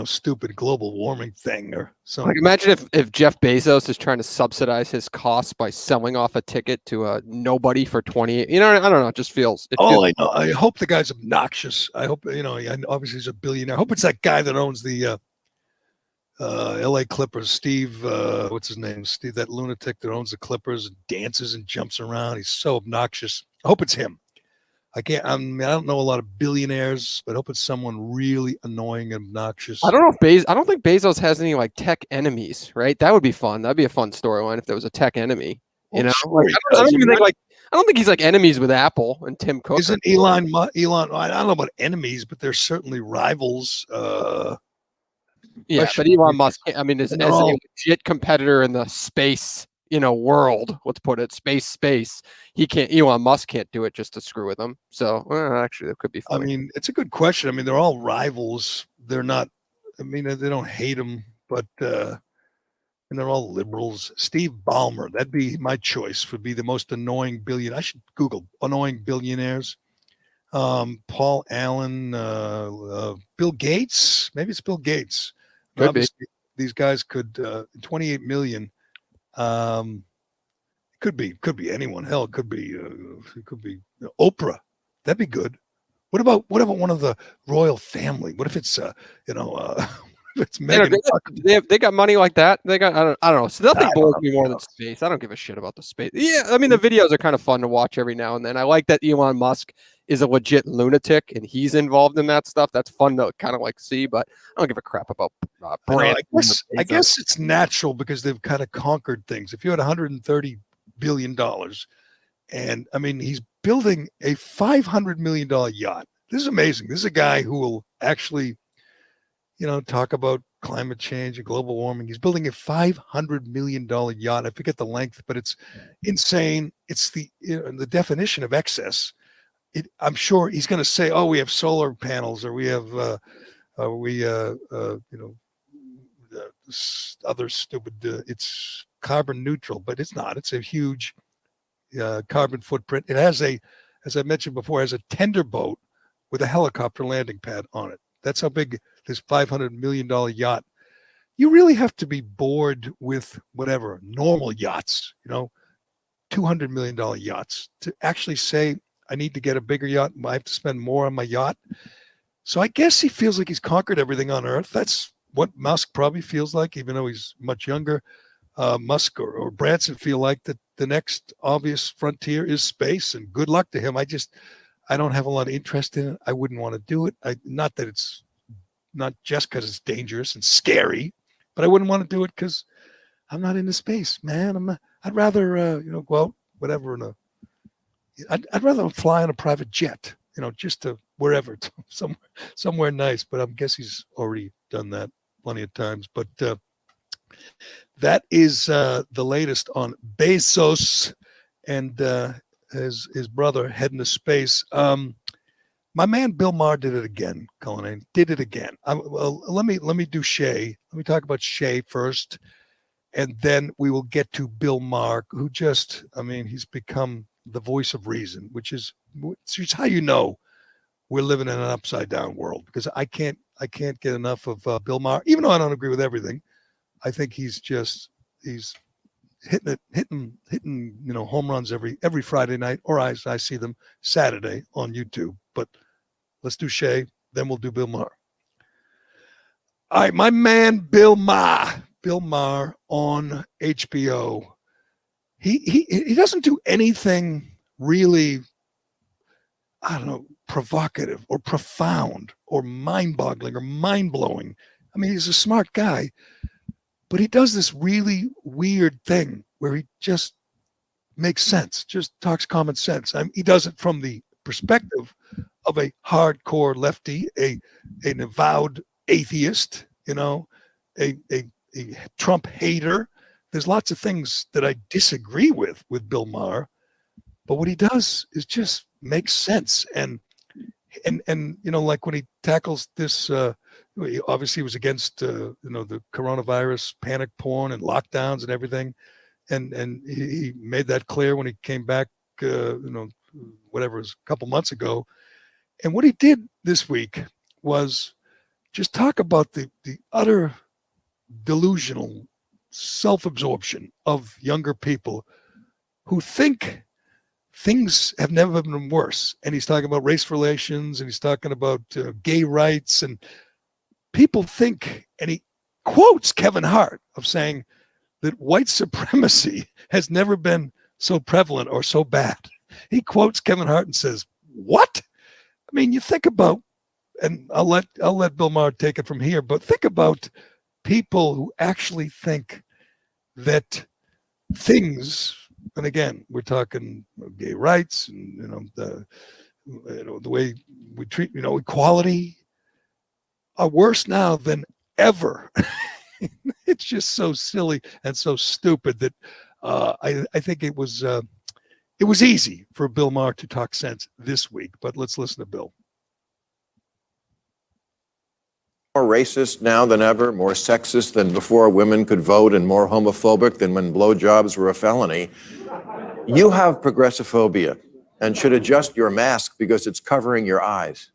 stupid global warming thing or something. Like, imagine if Jeff Bezos is trying to subsidize his costs by selling off a ticket to a nobody for 28. I don't know. It just feels. I know. I hope the guy's obnoxious. I hope, obviously he's a billionaire. I hope it's that guy that owns the LA Clippers, Steve, what's his name? Steve, that lunatic that owns the Clippers and dances and jumps around. He's so obnoxious. I hope it's him. I don't know a lot of billionaires, but I hope it's someone really annoying and obnoxious. I don't think Bezos has any like tech enemies, right? That would be fun. That'd be a fun storyline if there was a tech enemy. I don't think he's like enemies with Apple and Tim Cook. Isn't Elon? I don't know about enemies, but they're certainly rivals. Yeah, but Elon Musk, I mean, is a legit competitor in the space world, let's put it, space. Elon Musk can't do it just to screw with him. So actually that could be funny. I mean, it's a good question. I mean, they're all rivals. They're not, they don't hate him, but, and they're all liberals. Steve Ballmer, that'd be my choice, would be the most annoying billionaire. I should Google annoying billionaires. Paul Allen, Bill Gates. Maybe it's Bill Gates. Obviously, these guys could, 28 million. Could be anyone. Hell, it could be Oprah. That'd be good. What about one of the royal family? What if it's it's Meghan Markle? They got money like that. They got I don't know. So nothing bores me more than space. I don't give a shit about the space. Yeah, I mean the videos are kind of fun to watch every now and then. I like that Elon Musk is a legit lunatic and he's involved in that stuff. That's fun to kind of like see, but I don't give a crap about brand. I guess it's natural because they've kind of conquered things. If you had $130 billion, and I mean he's building a $500 million yacht. This is amazing. This is a guy who will actually, talk about climate change and global warming. He's building a $500 million yacht. I forget the length, but it's insane. It's the definition of excess. I'm sure he's going to say, "Oh, we have solar panels, or we have, other stupid. It's carbon neutral, but it's not. It's a huge carbon footprint. It has as I mentioned before, has a tender boat with a helicopter landing pad on it. That's how big this $500 million yacht. You really have to be bored with whatever normal yachts, $200 million yachts to actually say, I need to get a bigger yacht. I have to spend more on my yacht. So I guess he feels like he's conquered everything on Earth. That's what Musk probably feels like, even though he's much younger. Musk or Branson feel like that the next obvious frontier is space, and good luck to him. I don't have a lot of interest in it. I wouldn't want to do it. Not that it's not just because it's dangerous and scary, but I wouldn't want to do it because I'm not into space, man. I'd rather, go out, whatever. I'd rather fly on a private jet, just to wherever, somewhere nice. But I guess he's already done that plenty of times. But that is the latest on Bezos and his brother heading to space. My man Bill Maher did it again. Callahan did it again. Well, let me do Shea. Let me talk about Shea first, and then we will get to Bill Maher, who just, I mean, he's become the voice of reason, which is how you know we're living in an upside down world, because I can't get enough of Bill Maher, even though I don't agree with everything. I think he's hitting home runs every Friday night, or I see them Saturday on YouTube. But let's do Shea, then we'll do Bill Maher. All right, my man Bill Maher on HBO. He doesn't do anything really, I don't know, provocative or profound or mind-boggling or mind-blowing. I mean, he's a smart guy, but he does this really weird thing where he just makes sense, just talks common sense. I mean, he does it from the perspective of a hardcore lefty, an avowed atheist, a Trump hater. There's lots of things that I disagree with Bill Maher, but what he does is just makes sense. And like when he tackles this, he obviously was against the coronavirus, panic porn, and lockdowns and everything, and he made that clear when he came back, whatever it was, a couple months ago. And what he did this week was just talk about the utter delusional self-absorption of younger people who think things have never been worse. And he's talking about race relations, and he's talking about gay rights, and people think, and he quotes Kevin Hart of saying that white supremacy has never been so prevalent or so bad. He quotes Kevin Hart and says, what? I mean, you think about, and I'll let Bill Maher take it from here, but think about people who actually think that things, and again, we're talking gay rights and the way we treat equality, are worse now than ever. It's just so silly and so stupid that I think it was easy for Bill Maher to talk sense this week. But let's listen to Bill. More racist now than ever, more sexist than before women could vote, and more homophobic than when blowjobs were a felony. You have progressivophobia and should adjust your mask because it's covering your eyes.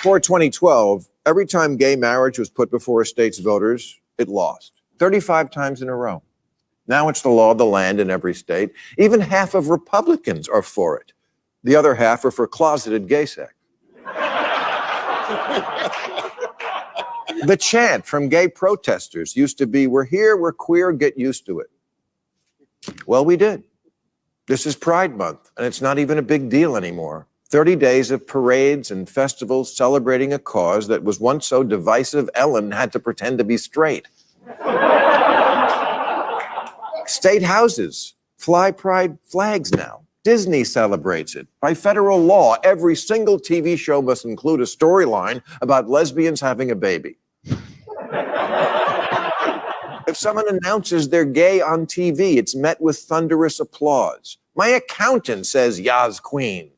Before 2012, every time gay marriage was put before a state's voters, it lost 35 times in a row. Now it's the law of the land in every state. Even half of Republicans are for it. The other half are for closeted gay sex. The chant from gay protesters used to be, we're here, we're queer, get used to it. Well, we did. This is Pride Month, and it's not even a big deal anymore. 30 days of parades and festivals celebrating a cause that was once so divisive, Ellen had to pretend to be straight. State houses fly pride flags now. Disney celebrates it. By federal law, every single TV show must include a storyline about lesbians having a baby. If someone announces they're gay on TV, it's met with thunderous applause. My accountant says, Yas Queen.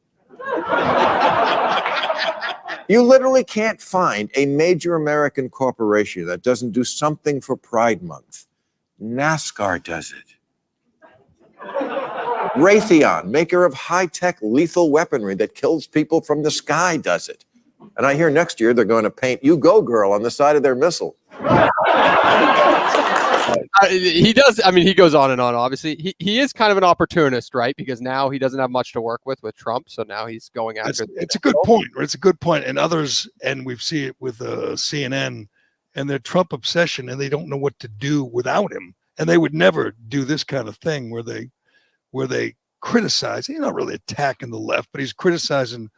You literally can't find a major American corporation that doesn't do something for Pride Month. NASCAR does it. Raytheon, maker of high-tech lethal weaponry that kills people from the sky, does it. And I hear next year they're going to paint "You Go Girl" on the side of their missile. He does. I mean, he goes on and on, obviously. He is kind of an opportunist, right? Because now he doesn't have much to work with Trump. So now he's going after. It's a good point. It's a good point. And others, and we've seen it with CNN and their Trump obsession, and they don't know what to do without him. And they would never do this kind of thing where they criticize. He's not really attacking the left, but he's criticizing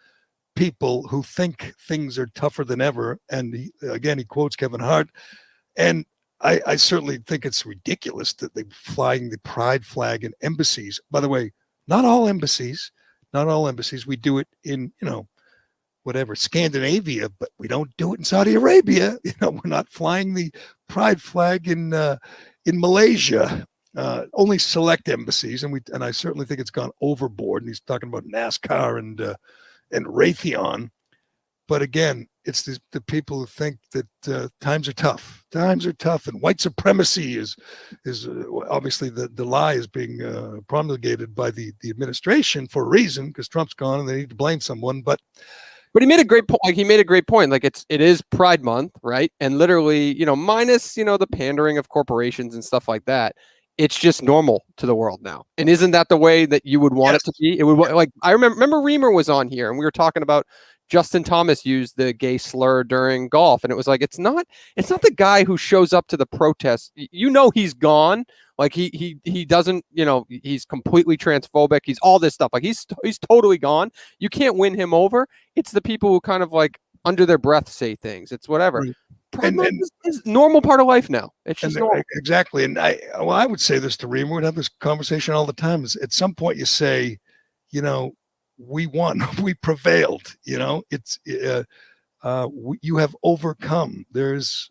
people who think things are tougher than ever. And he quotes Kevin Hart. And I certainly think it's ridiculous that they're flying the pride flag in embassies. By the way, not all embassies. We do it in, whatever, Scandinavia, but we don't do it in Saudi Arabia. We're not flying the pride flag in Malaysia. only select embassies, and I certainly think it's gone overboard. And he's talking about NASCAR and Raytheon. But again, it's the people who think that times are tough. Times are tough, and white supremacy is obviously the lie is being promulgated by the administration for a reason, because Trump's gone and they need to blame someone. But he made a great point. Like, he made a great point. Like, it is Pride Month, right? And literally, minus the pandering of corporations and stuff like that, it's just normal to the world now. And isn't that the way that you would want it to be? It would like, I remember Reamer was on here and we were talking about Justin Thomas used the gay slur during golf, and it was like, it's not the guy who shows up to the protest. He's gone. Like, he doesn't, he's completely transphobic. He's all this stuff. Like, he's totally gone. You can't win him over. It's the people who kind of like under their breath say things. It's whatever. Right. Pride Month is normal part of life now. It's just normal. Exactly. And I would say this to Reem. We'd have this conversation all the time. Is at some point you say, we won, we prevailed. It's you have overcome. There's,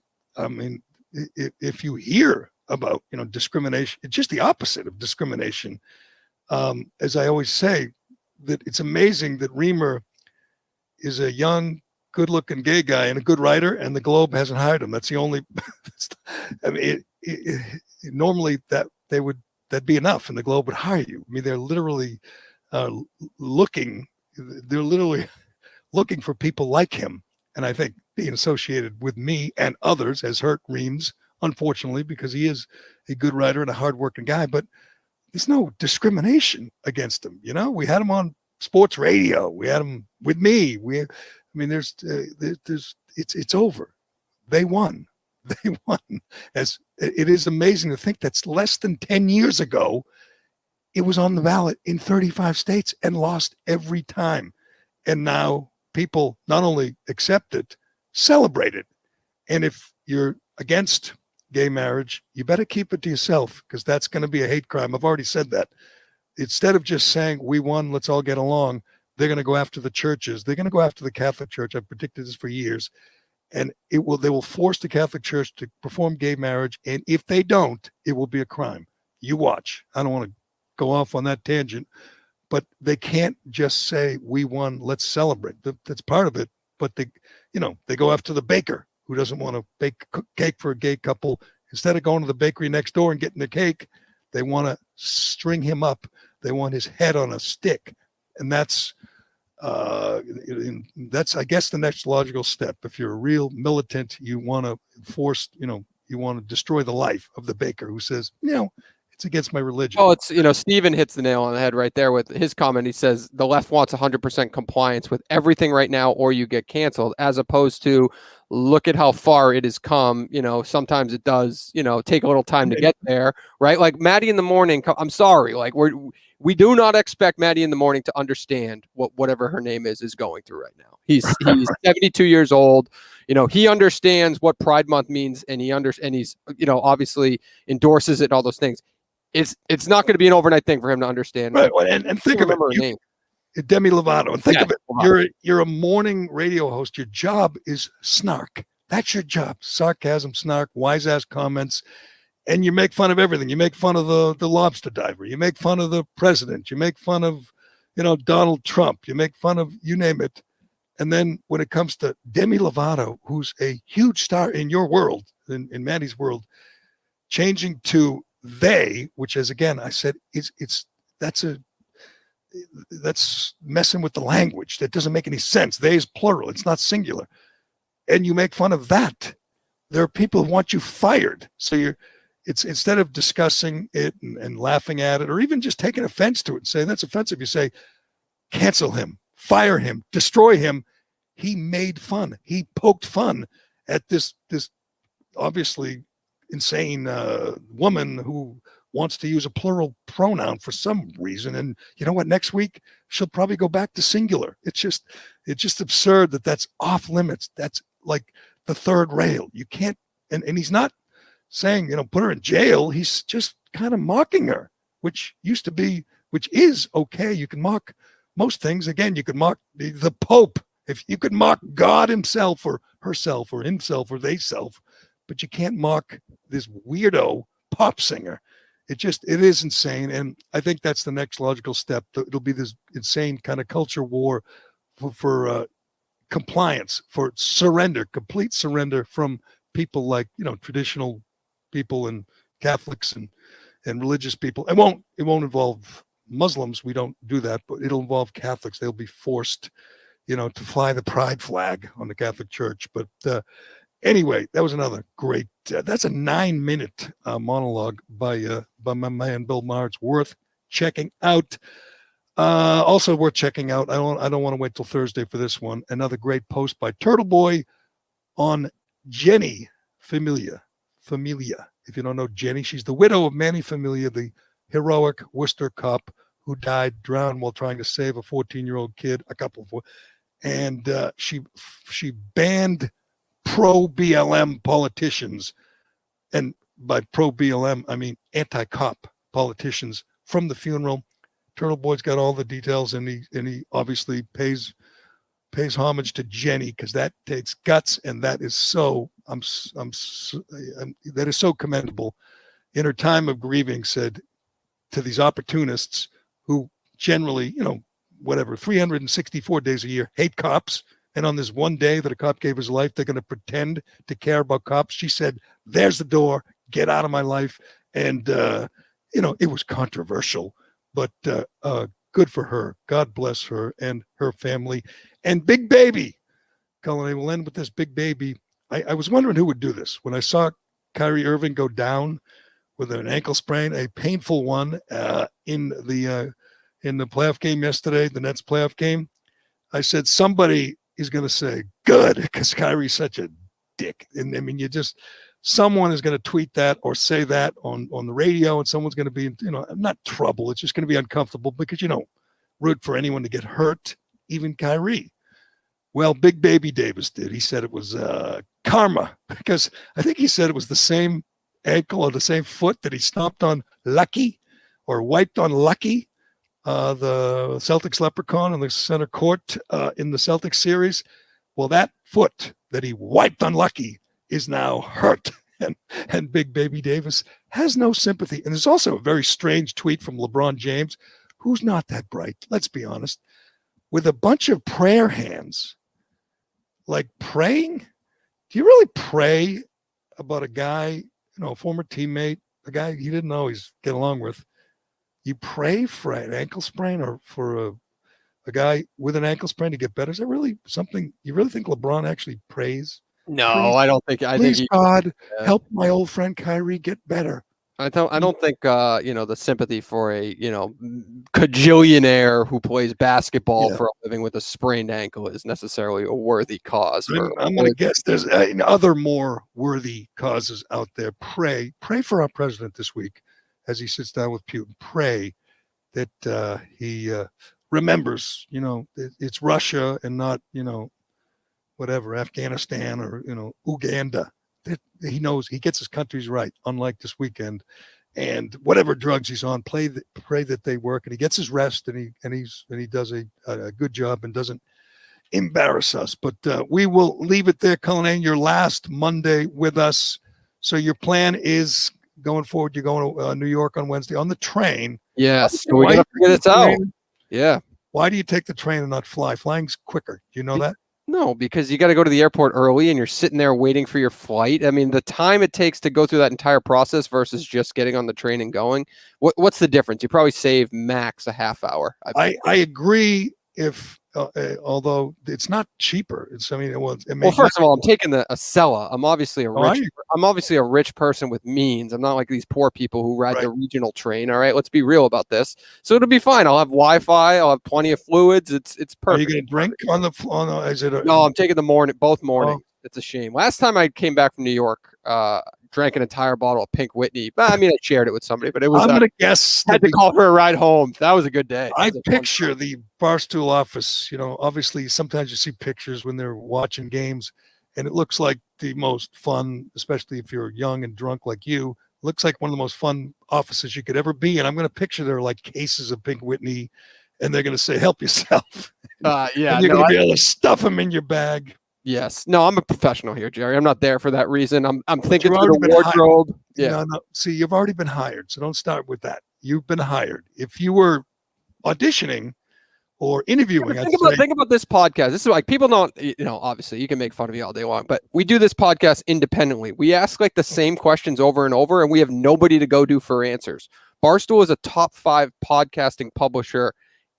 if you hear about discrimination, it's just the opposite of discrimination. As I always say, that it's amazing that Reamer is a young, good-looking gay guy and a good writer, and the Globe hasn't hired him. That's the only. I mean, normally that'd be enough, and the Globe would hire you. I mean, they're literally looking for people like him, and I think being associated with me and others has hurt Reams, unfortunately, because he is a good writer and a hardworking guy. But there's no discrimination against him. We had him on sports radio. We had him with me. It's over. They won. They won. As it is amazing to think that's less than 10 years ago. It was on the ballot in 35 states and lost every time. And now people not only accept it, celebrate it. And if you're against gay marriage, you better keep it to yourself, because that's going to be a hate crime. I've already said that. Instead of just saying, we won, let's all get along, they're going to go after the churches. They're going to go after the Catholic Church. I've predicted this for years. And they will force the Catholic Church to perform gay marriage. And if they don't, it will be a crime. You watch. I don't want to go off on that tangent, but they can't just say, we won, let's celebrate. That's part of it. But they go after the baker who doesn't want to bake cake for a gay couple. Instead of going to the bakery next door and getting the cake, they want to string him up. They want his head on a stick. And that's, I guess, the next logical step. If you're a real militant, you want to force, you want to destroy the life of the baker who says, it's against my religion. Oh, it's, Stephen hits the nail on the head right there with his comment. He says the left wants 100% compliance with everything right now, or you get canceled, as opposed to look at how far it has come. Sometimes it does, take a little time to get there, right? Like Maddie in the morning. I'm sorry. Like we do not expect Maddie in the morning to understand whatever her name is going through right now. He's 72 years old. He understands what Pride Month means, and he's obviously endorses it and all those things. It's not going to be an overnight thing for him to understand. Right. And think of it. Demi Lovato. And think of it. You're a morning radio host. Your job is snark. That's your job. Sarcasm, snark, wise ass comments. And you make fun of everything. You make fun of the lobster diver. You make fun of the president. You make fun of, Donald Trump. You make fun of, you name it. And then when it comes to Demi Lovato, who's a huge star in your world, in Maddie's world, changing to they, which is, again, I said, that's messing with the language. That doesn't make any sense. They is plural. It's not singular. And you make fun of that. There are people who want you fired. So it's instead of discussing it and laughing at it, or even just taking offense to it and saying that's offensive, you say, cancel him, fire him, destroy him. He made fun. He poked fun at this obviously insane woman who wants to use a plural pronoun for some reason. And you know what? Next week, she'll probably go back to singular. It's just absurd that's off limits. That's like the third rail. You can't, and he's not saying, put her in jail. He's just kind of mocking her, which is okay. You can mock most things. Again, you could mock the Pope. If you could mock God himself or herself or himself or they self, but you can't mock this weirdo pop singer. it is insane. And I think that's the next logical step. It'll be this insane kind of culture war for compliance, for surrender, complete surrender from people like, traditional people and Catholics and religious people. It won't involve Muslims. We don't do that, but it'll involve Catholics. They'll be forced, to fly the pride flag on the Catholic Church. But anyway, that was another great. That's a 9-minute monologue by my man Bill Maher. It's worth checking out. Also worth checking out. I don't want to wait till Thursday for this one. Another great post by Turtle Boy on Jenny Familia. If you don't know Jenny, she's the widow of Manny Familia, the heroic Worcester cop who drowned while trying to save a 14-year-old kid, and she banned pro-BLM politicians, and by pro-BLM I mean anti-cop politicians, from the funeral. Turtle Boy's got all the details, and he obviously pays homage to Jenny, because that takes guts, and that is so that is so commendable. In her time of grieving, said to these opportunists who generally, 364 days a year hate cops, and on this one day that a cop gave his life, they're going to pretend to care about cops. She said, "There's the door. Get out of my life." And it was controversial, but good for her. God bless her and her family. And Big Baby, Colin, we'll end with this Big Baby. I was wondering who would do this. When I saw Kyrie Irving go down with an ankle sprain, a painful one, in the playoff game yesterday, the Nets playoff game, I said somebody is going to say good, because Kyrie's such a dick. And I mean, someone is going to tweet that or say that on the radio, and someone's going to be, not trouble. It's just going to be uncomfortable, because root for anyone to get hurt, even Kyrie. Well, Big Baby Davis did. He said it was karma, because I think he said it was the same ankle or the same foot that he stomped on Lucky, or wiped on Lucky, the Celtics leprechaun in the center court in the Celtics series. Well, that foot that he wiped on Lucky is now hurt, and Big Baby Davis has no sympathy. And there's also a very strange tweet from LeBron James, who's not that bright, let's be honest, with a bunch of prayer hands. Like, praying? Do you really pray about a guy, a former teammate, a guy you didn't always get along with? You pray for an ankle sprain, or for a guy with an ankle sprain to get better? Is that really something you really think LeBron actually prays? No, Please, I don't think. Please, God, help my old friend Kyrie get better. I don't think the sympathy for a cajillionaire who plays basketball for a living with a sprained ankle is necessarily a worthy cause. I'm going to guess there's other more worthy causes out there. Pray for our president this week as he sits down with Putin. Pray that he remembers, it's Russia and not, whatever, Afghanistan or, Uganda. That he knows he gets his countries right, unlike this weekend. And whatever drugs he's on, pray that they work, and he gets his rest, and he does a good job and doesn't embarrass us. But we will leave it there. Callahan, your last Monday with us. So your plan is going forward. You're going to New York on Wednesday on the train. Yes, we got to figure this out. Yeah. Why do you take the train and not fly? Flying's quicker. Do you know that? No, because you got to go to the airport early, and you're sitting there waiting for your flight. I mean, the time it takes to go through that entire process versus just getting on the train and going. What's the difference? You probably save max a half hour. I agree. If although it's not cheaper, it's well, first of all, I'm taking a Acela. I'm obviously a rich person with means. I'm not like these poor people who ride the regional train. All right, let's be real about this. So it'll be fine. I'll have Wi-Fi. I'll have plenty of fluids. It's perfect. Are you going to drink on the? Is it? No, I'm taking both mornings. Oh. It's a shame. Last time I came back from New York, drank an entire bottle of Pink Whitney. I mean, I shared it with somebody, but it was. I'm going to guess. Had to call for a ride home. That was a good day. I picture the Barstool office. Obviously, sometimes you see pictures when they're watching games, and it looks like the most fun, especially if you're young and drunk like you. Looks like one of the most fun offices you could ever be. And I'm going to picture there are like cases of Pink Whitney, and they're going to say, "Help yourself." Yeah, and you're going to be able to stuff them in your bag. Yes. No, I'm a professional here, Jerry. I'm not there for that reason. I'm thinking you've through the already been hired. wardrobe. Yeah. No. See, you've already been hired, so don't start with that. You've been hired. If you were auditioning or interviewing, I'd say, Think about this podcast. This is like people don't, obviously you can make fun of me all day long, but we do this podcast independently. We ask like the same questions over and over, and we have nobody to go to for answers. Barstool is a top 5 podcasting publisher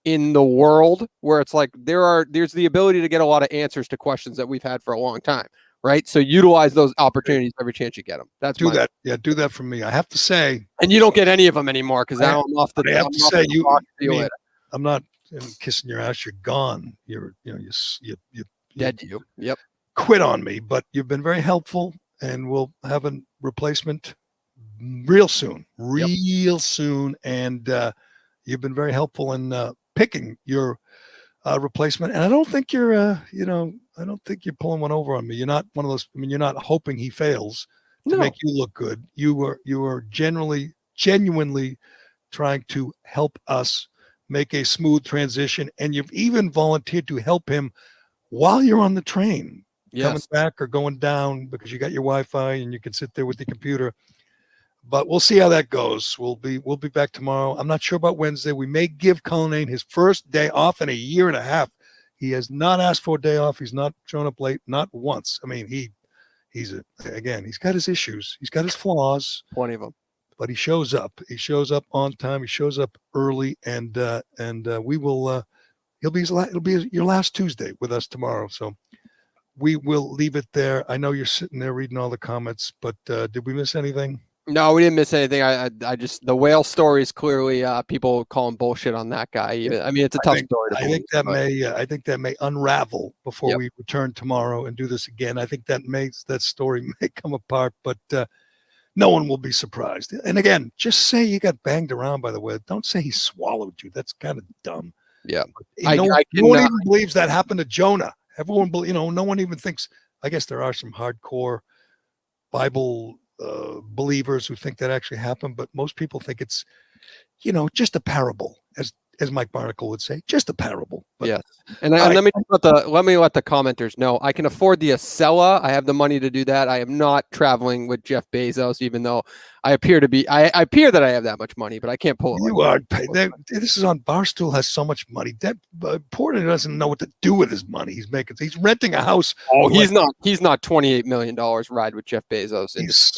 in the world, where it's like there's the ability to get a lot of answers to questions that we've had for a long time, right? So utilize those opportunities every chance you get them. That's do that. Yeah, do that for me. I have to say, and you don't get any of them anymore because now I'm off the. I have to say, later. I'm not kissing your ass. You're gone. You Dead to you. Yep. Quit on me, but you've been very helpful, and we'll have a replacement real soon, and you've been very helpful in picking your replacement. And I don't think you're, I don't think you're pulling one over on me. You're not one of those. I mean, you're not hoping he fails to make you look good. You are genuinely trying to help us make a smooth transition, and you've even volunteered to help him while you're on the train, coming back or going down, because you got your Wi-Fi and you can sit there with the computer. But we'll see how that goes. We'll be back tomorrow. I'm not sure about Wednesday. We may give Callahan his first day off in a year and a half. He has not asked for a day off. He's not shown up late, not once. I mean, he's got his issues. He's got his flaws. Plenty of them. But he shows up. He shows up on time. He shows up early, and we will. It'll be your last Tuesday with us tomorrow. So we will leave it there. I know you're sitting there reading all the comments, but did we miss anything? No, we didn't miss anything. I just the whale story is clearly people calling bullshit on that guy. I mean, it's a tough story to believe. I think that may unravel before we return tomorrow and do this again. I think that story may come apart, but. No one will be surprised. And again, just say you got banged around by the way. Don't say he swallowed you. That's kind of dumb. Yeah. No one even believes that happened to Jonah. Everyone, no one even thinks, I guess there are some hardcore Bible believers who think that actually happened, but most people think it's, just a parable, as Mike Barnacle would say, just a parable. But, yes. And let me let the commenters know I can afford the Acela. I have the money to do that. I am not traveling with Jeff Bezos, even though I appear that I have that much money, but I can't pull it. You are paid. This is on Barstool has so much money. That Porter doesn't know what to do with his money. He's renting a house. Oh, he's not $28 million ride with Jeff Bezos. He's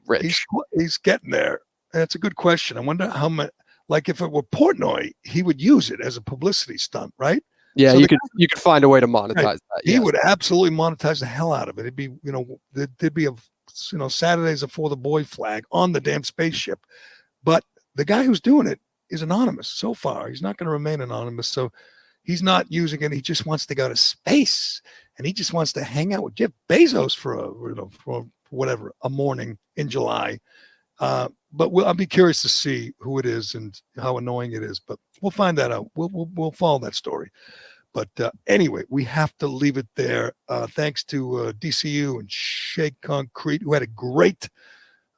rich. He's getting there. That's a good question. I wonder how much. Like if it were Portnoy, he would use it as a publicity stunt, right? Yeah, so you could find a way to monetize that. He would absolutely monetize the hell out of it. It'd be, there'd be Saturdays Before the Boy flag on the damn spaceship. But the guy who's doing it is anonymous so far. He's not going to remain anonymous. So he's not using it. He just wants to go to space, and he just wants to hang out with Jeff Bezos for whatever, a morning in July. But I'll be curious to see who it is and how annoying it is. But we'll find that out. We'll follow that story. But anyway, we have to leave it there. Thanks to DCU and Shea Concrete, who had a great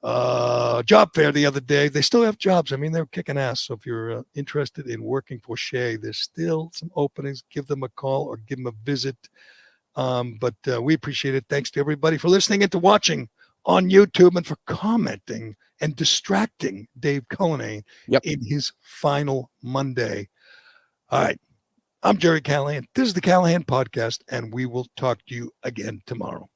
job fair the other day. They still have jobs. I mean, they're kicking ass. So if you're interested in working for Shea, there's still some openings. Give them a call or give them a visit. But we appreciate it. Thanks to everybody for listening and to watching on YouTube and for commenting and distracting Dave Callahan in his final Monday. All right. I'm Gerry Callahan. This is the Callahan Podcast, and we will talk to you again tomorrow.